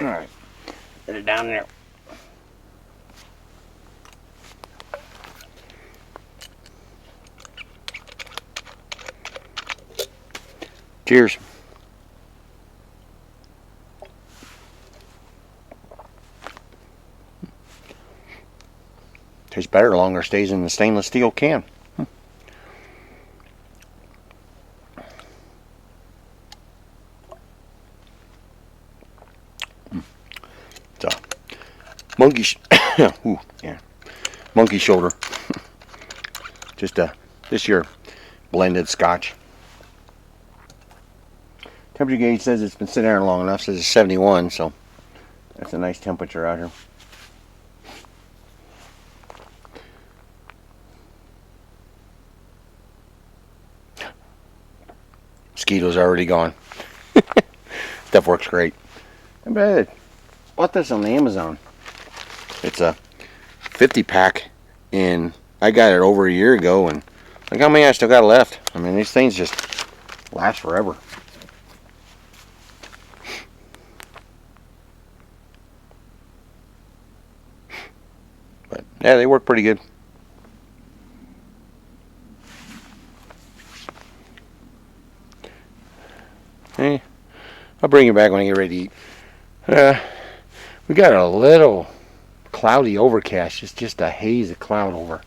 Alright, put it down there. Cheers. Tastes better the longer it stays in the stainless steel can. It's a monkey, ooh, yeah, monkey shoulder. Just this year blended Scotch. Temperature gauge says it's been sitting there long enough. Says it's 71, so that's a nice temperature out here. Mosquitoes already gone. Stuff works great. I bought this on the Amazon. It's a 50 pack, and I got it over a year ago, and look how many I still got left. I mean, these things just last forever. But yeah, they work pretty good. Hey, I'll bring it back when I get ready to eat. We got a little cloudy overcast. It's just a haze of cloud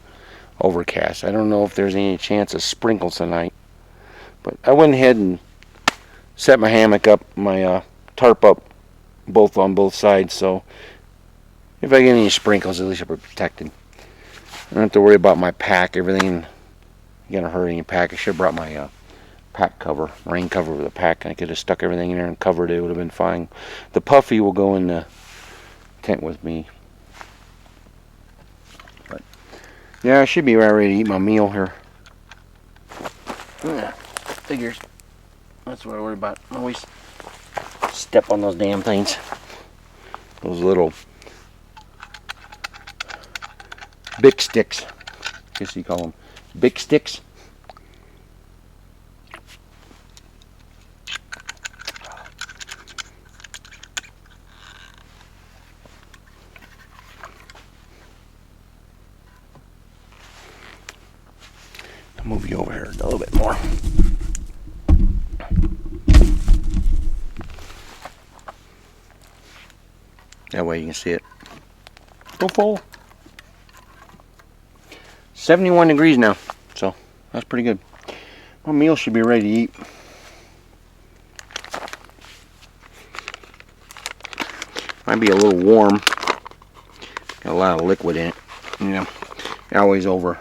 overcast. I don't know if there's any chance of sprinkles tonight. But I went ahead and set my hammock up, my tarp up on both sides. So if I get any sprinkles, at least I'll be protected. I don't have to worry about my pack. Everything gonna hurt any pack. I should have brought my pack cover, rain cover with a pack. I could have stuck everything in there and covered it. It would have been fine. The puffy will go in the tent with me. But yeah, I should be right ready to eat my meal here. Yeah, figures. That's what I worry about. I always step on those damn things. Those little Bic sticks. I guess you call them Bic sticks. I'll move you over here a little bit more. That way you can see it. Go full. 71 degrees now, so that's pretty good. My meal should be ready to eat. Might be a little warm. Got a lot of liquid in it. You know, always over.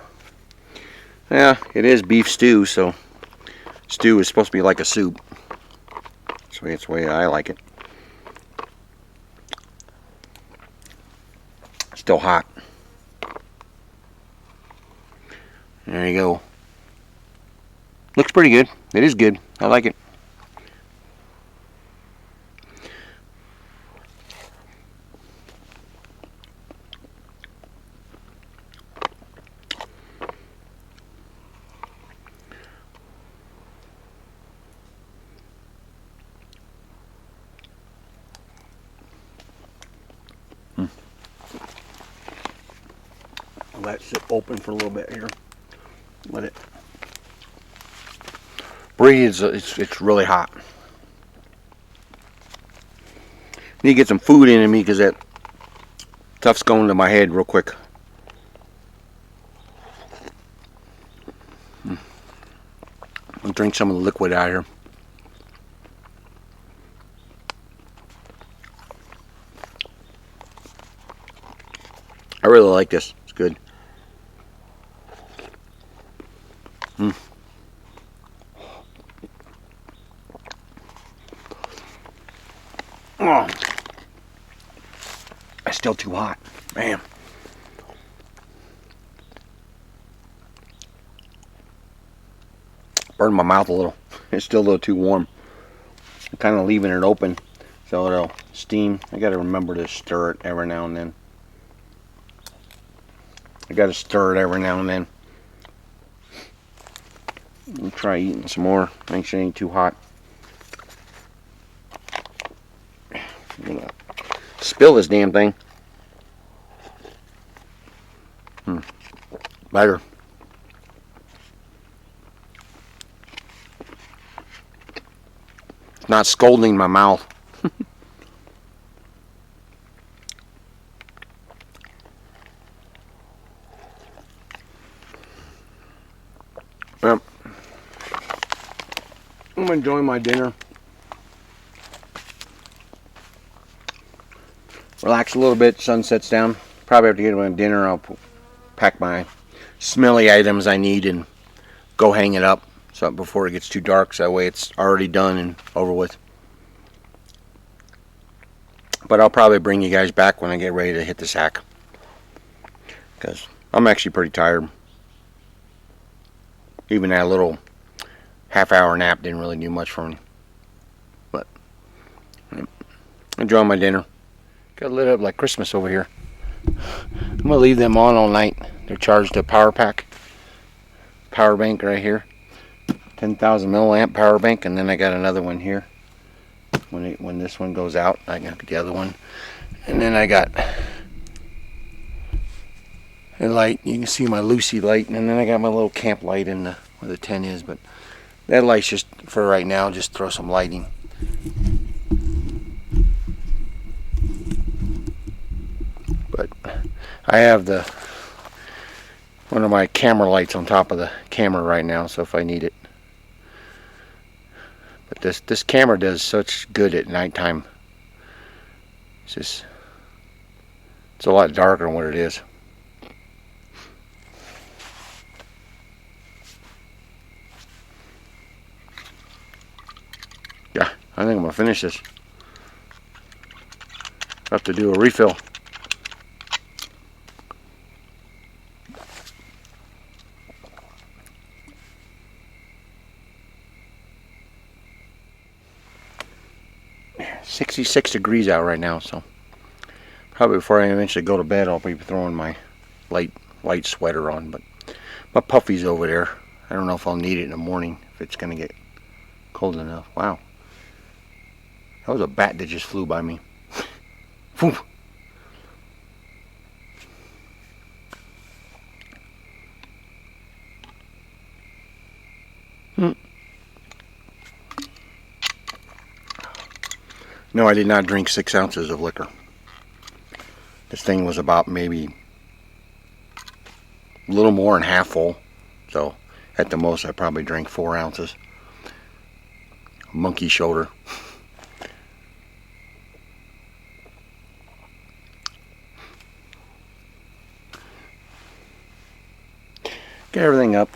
Yeah, it is beef stew, so stew is supposed to be like a soup. That's the way I like it. Still hot. There you go. Looks pretty good. It is good. I like it. Let it sit open for a little bit here. Let it breathe. It's really hot. Need to get some food into me because that stuff's going to my head real quick. I'll drink some of the liquid out here. I really like this. It's good. Oh, it's still too hot, man. Burned my mouth a little. It's still a little too warm. I'm kind of leaving it open so it'll steam. I got to remember to stir it every now and then. I'll try eating some more. Make sure it ain't too hot. I'm gonna spill this damn thing. Better. It's not scalding my mouth. Well, I'm enjoying my dinner. Relax a little bit. Sun sets down. Probably have to get my dinner. I'll pack my smelly items I need and go hang it up so before it gets too dark, so that way it's already done and over with. But I'll probably bring you guys back when I get ready to hit the sack, because I'm actually pretty tired. Even that little half-hour nap didn't really do much for me. But enjoying my dinner. Got lit up like Christmas over here. I'm gonna leave them on all night. They're charged to power pack. Power bank right here. 10,000 milliamp power bank, and then I got another one here. When this one goes out, I got the other one, and then I got a light. You can see my Lucy light, and then I got my little camp light in the where the 10 is. But that light's just for right now. Just throw some lighting. But I have one of my camera lights on top of the camera right now, so if I need it. But this camera does such good at nighttime. It's a lot darker than what it is. Yeah, I think I'm gonna finish this. Have to do a refill. It's 66 degrees out right now, so probably before I eventually go to bed, I'll be throwing my light sweater on. But my puffy's over there. I don't know if I'll need it in the morning if it's gonna get cold enough. Wow, that was a bat that just flew by me. Phew. No, I did not drink 6 ounces of liquor. This thing was about maybe a little more than half full. So at the most I probably drank 4 ounces. Monkey shoulder. Get everything up.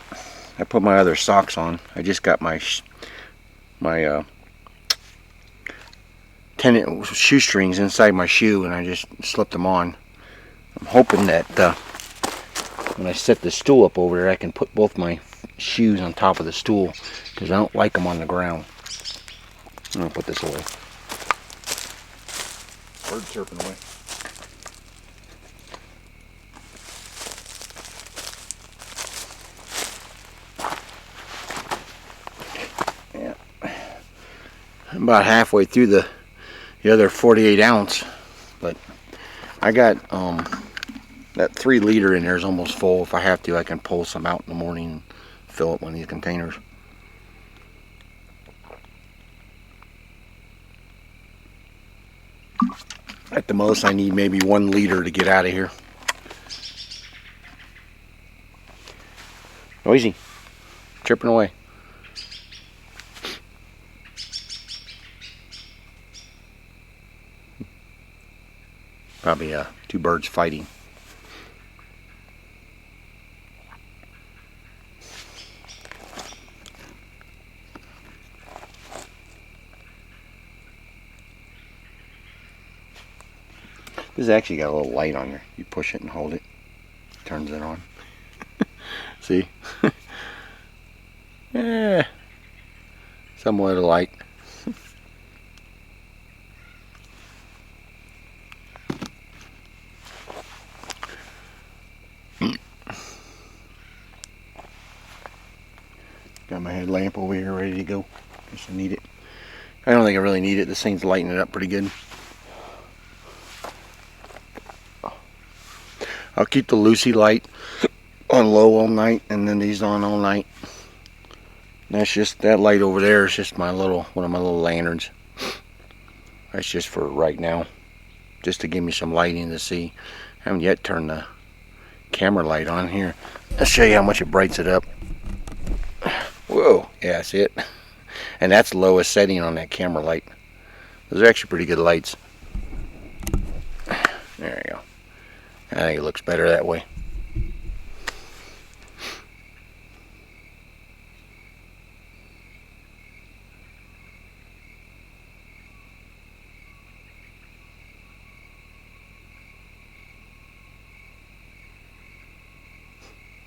I put my other socks on. I just got my tenant shoestrings inside my shoe, and I just slipped them on. I'm hoping that when I set the stool up over there, I can put both my shoes on top of the stool, because I don't like them on the ground. I'm gonna put this away. Bird chirping away. Yeah, I'm about halfway through the other 48 ounce, but I got that 3 liter in there is almost full. If I have to, I can pull some out in the morning and fill up one of these containers. At the most, I need maybe 1 liter to get out of here. Noisy. Chirping away. Probably 2 birds fighting. This has actually got a little light on here. You push it and hold it. Turns it on. See? Yeah. Somewhat of light. Got my headlamp over here ready to go. Guess I need it. I don't think I really need it. This thing's lighting it up pretty good. I'll keep the Lucy light on low all night, and then these on all night. That's just, that light over there is just one of my little lanterns. That's just for right now, just to give me some lighting to see. I haven't yet turned the camera light on here. I'll show you how much it brights it up. Whoa, yeah, that's it. And that's lowest setting on that camera light. Those are actually pretty good lights. There you go. I think it looks better that way.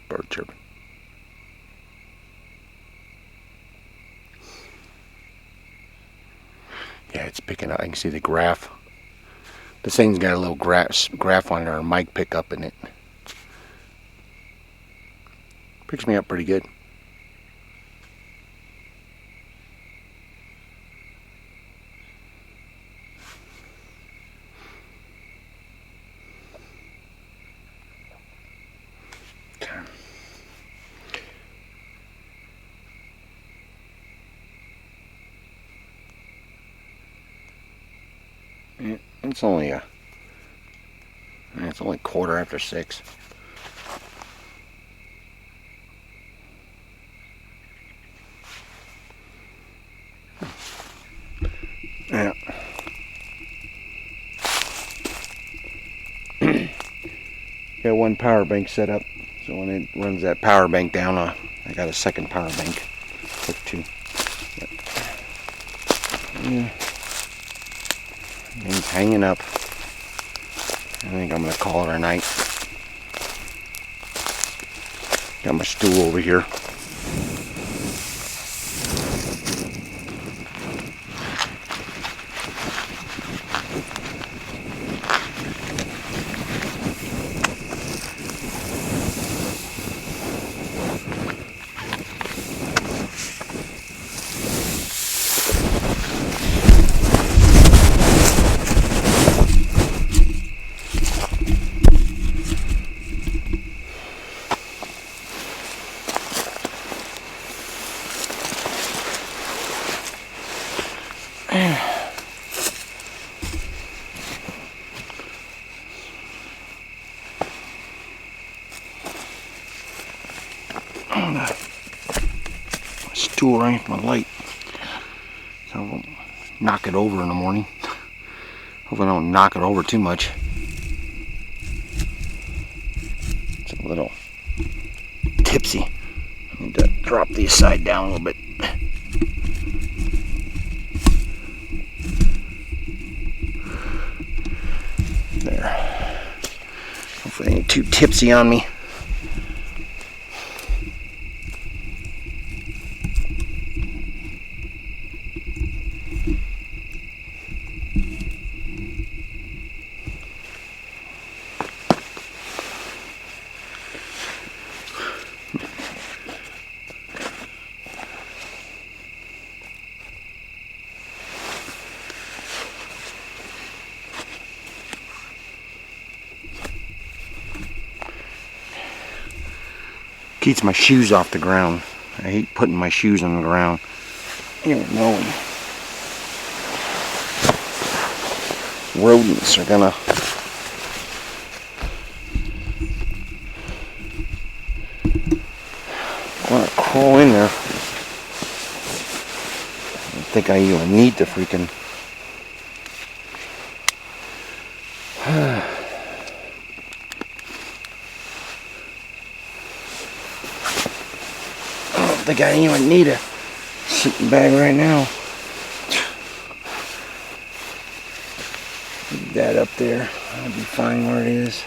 Bird chirping. Yeah, it's picking up. I can see the graph. This thing's got a little graph on it, or a mic pickup in it. Picks me up pretty good. It's only 6:15. Yeah. Got 1 power bank set up, so when it runs that power bank down, I got a second power bank. Took 2. But, yeah. He's hanging up. I think I'm going to call it a night. Got my stool over here. Stool right with my light, so I won't knock it over in the morning. Hopefully I don't knock it over too much. It's a little tipsy. I need to drop these side down a little bit. There. Hopefully it ain't too tipsy on me. Keeps my shoes off the ground. I hate putting my shoes on the ground. You don't know. rodents are gonna want to crawl in there. I don't think I even need to freaking. I don't think I even need a sleeping bag right now. Leave that up there. I'll be fine where it is.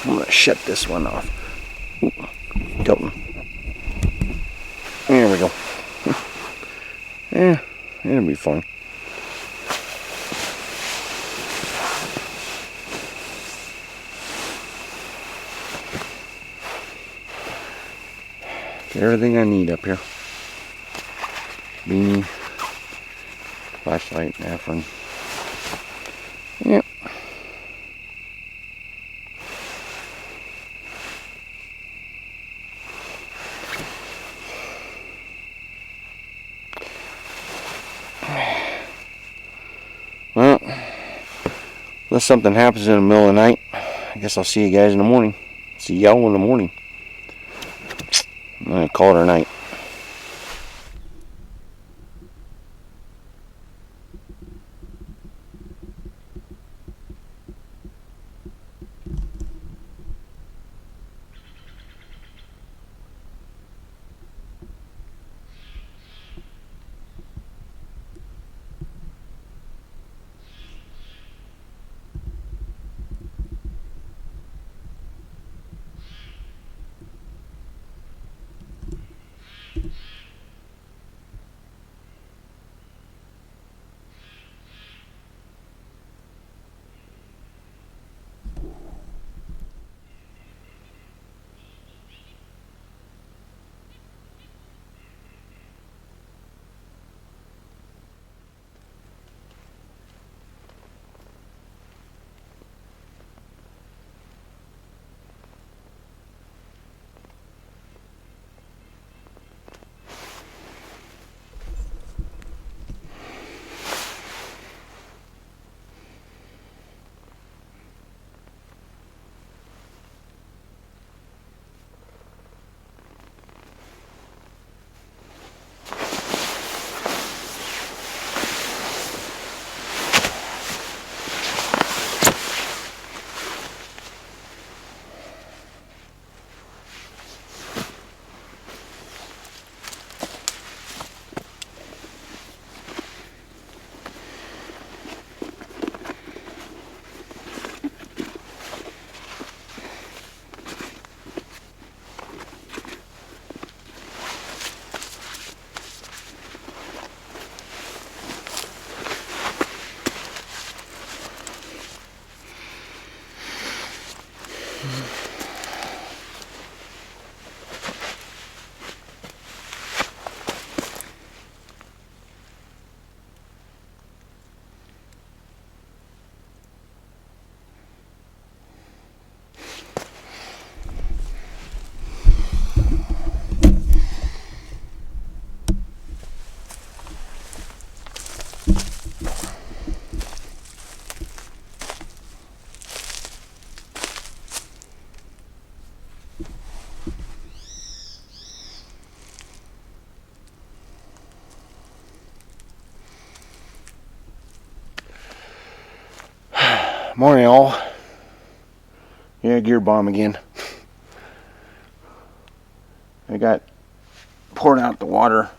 I'm going to shut this one off. Ooh, tilting. There we go. Yeah, it'll be fine. Everything I need up here. Beanie, flashlight, Afrin. Yep. Well, unless something happens in the middle of the night, I guess I'll see you guys in the morning. See y'all in the morning. I'm going to call it a night. Morning, all. Yeah, gear bomb again. I got poured out the water.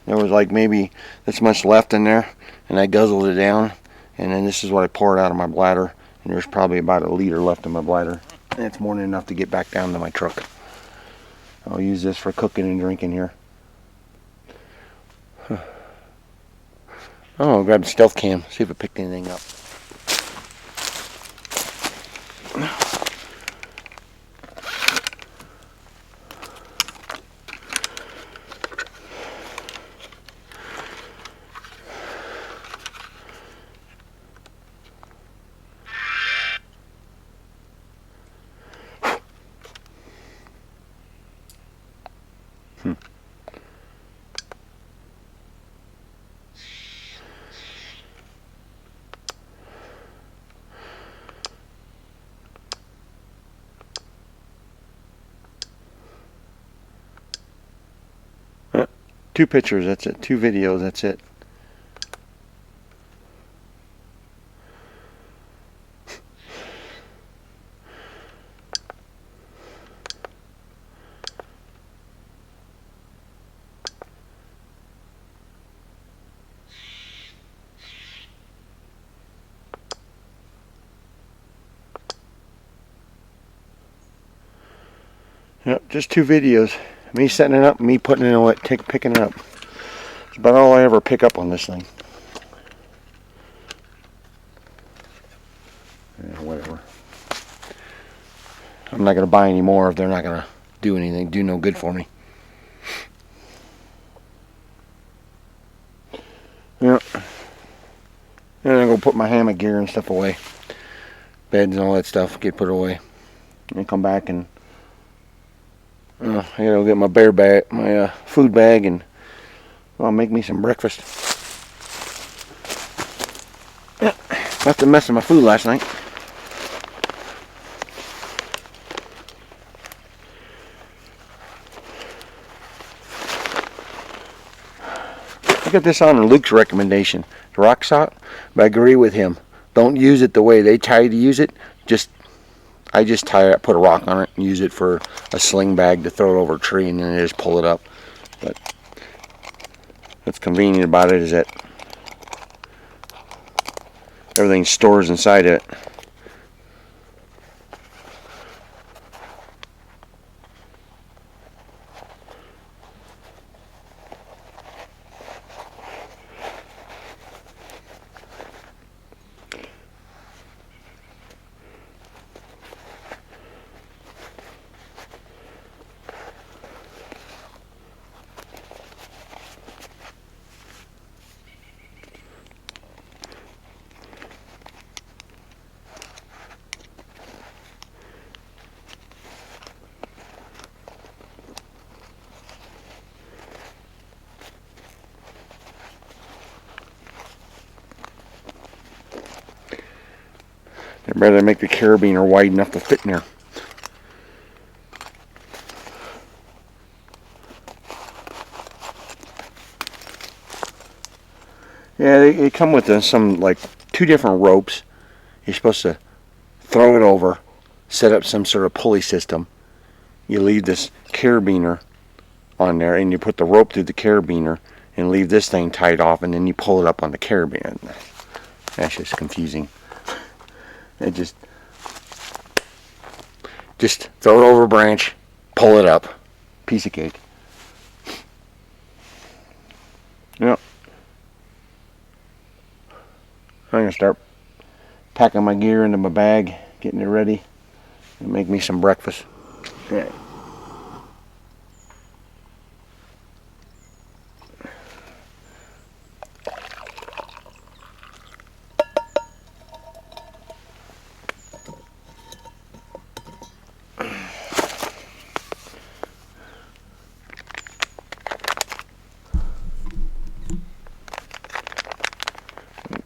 There was like maybe this much left in there, and I guzzled it down. And then this is what I poured out of my bladder, and there's probably about a liter left in my bladder. And it's more than enough to get back down to my truck. I'll use this for cooking and drinking here. Oh, I'll grab the stealth cam, see if it picked anything up. 2 pictures, that's it. 2 videos, that's it. Yep, just 2 videos. Me setting it up, me putting it away, picking it up. It's about all I ever pick up on this thing. Yeah, whatever. I'm not going to buy any more if they're not going to do anything, do no good for me. Yep. And I'm going to put my hammock gear and stuff away. Beds and all that stuff get put away. And come back and I gotta go get my bear bag, my food bag, and I'll make me some breakfast. Yeah, left a mess of my food last night. I got this on Luke's recommendation, rock salt, but I agree with him. Don't use it the way they tell you to use it. I just tie it, put a rock on it, and use it for a sling bag to throw it over a tree, and then I just pull it up. But what's convenient about it is that everything stores inside of it. They better make the carabiner wide enough to fit in there. Yeah, they come with some like 2 different ropes. You're supposed to throw it over, set up some sort of pulley system. You leave this carabiner on there, and you put the rope through the carabiner and leave this thing tied off, and then you pull it up on the carabiner. That's just confusing. It just throw it over a branch, pull it up, piece of cake. Yep. I'm gonna start packing my gear into my bag, getting it ready, and make me some breakfast. Yeah.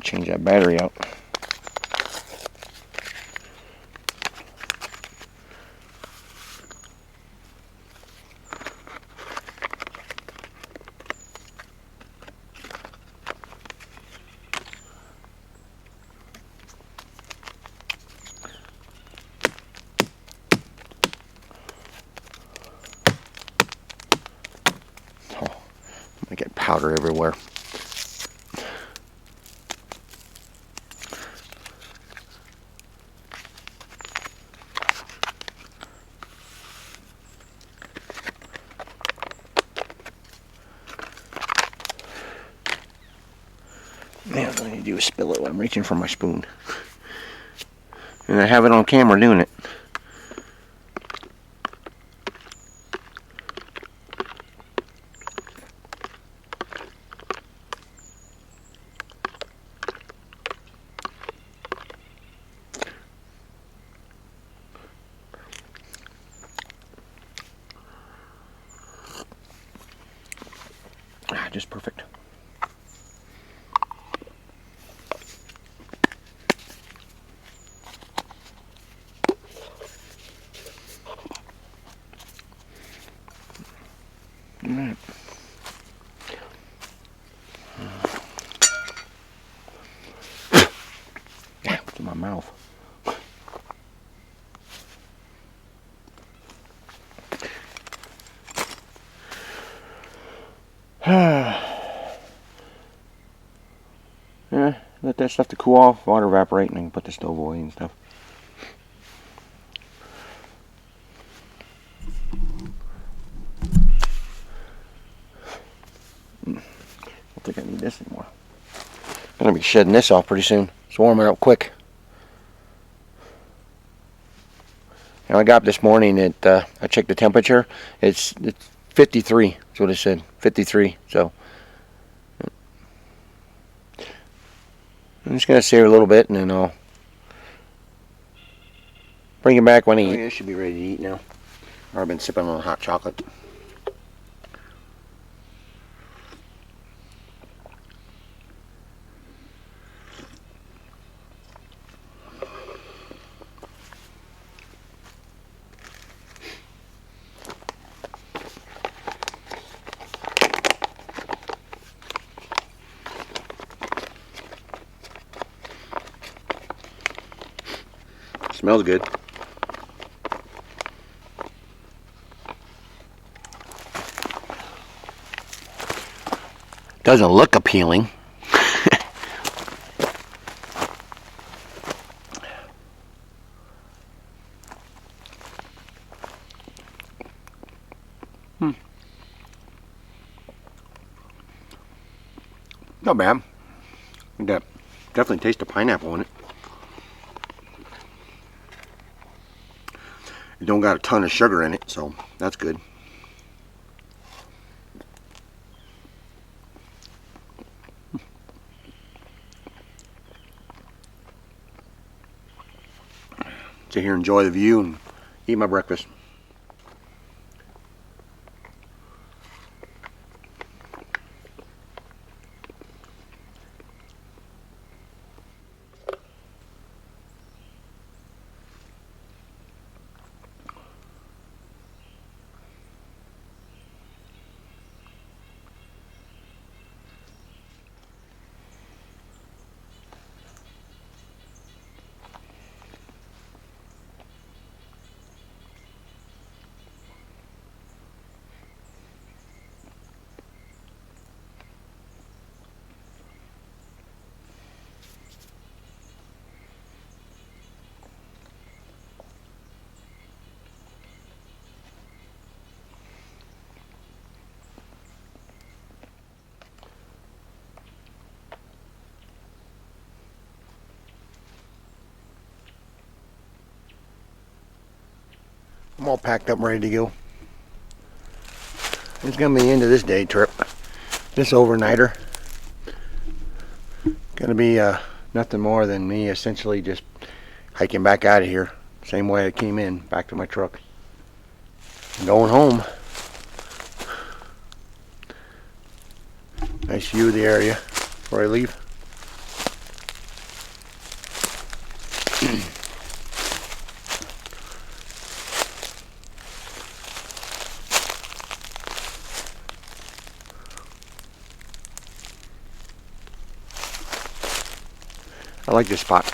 Change that battery out. Oh, I get powder everywhere. Man, all I need to do is spill it while I'm reaching for my spoon. And I have it on camera doing it. Just perfect. All right. to my mouth. Yeah, let that stuff to cool off, water evaporate, and I can put the stove away and stuff. I don't think I need this anymore. I'm gonna be shedding this off pretty soon. It's warming up quick. Now I got up this morning. I checked the temperature. It's 53. That's what it said. 53. So I'm just gonna save a little bit, and then I'll bring it back when I eat. This should be ready to eat now. I've been sipping on hot chocolate. Smells good. Doesn't look appealing. Not bad. That definitely tastes the pineapple in it. It don't got a ton of sugar in it, so that's good. Sit here, enjoy the view, and eat my breakfast. I'm all packed up and ready to go. It's gonna be the end of this day trip. This overnighter. Gonna be nothing more than me essentially just hiking back out of here. Same way I came in, back to my truck. Going home. Nice view of the area before I leave. I like this spot.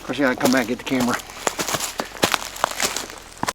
course, I gotta come back and get the camera.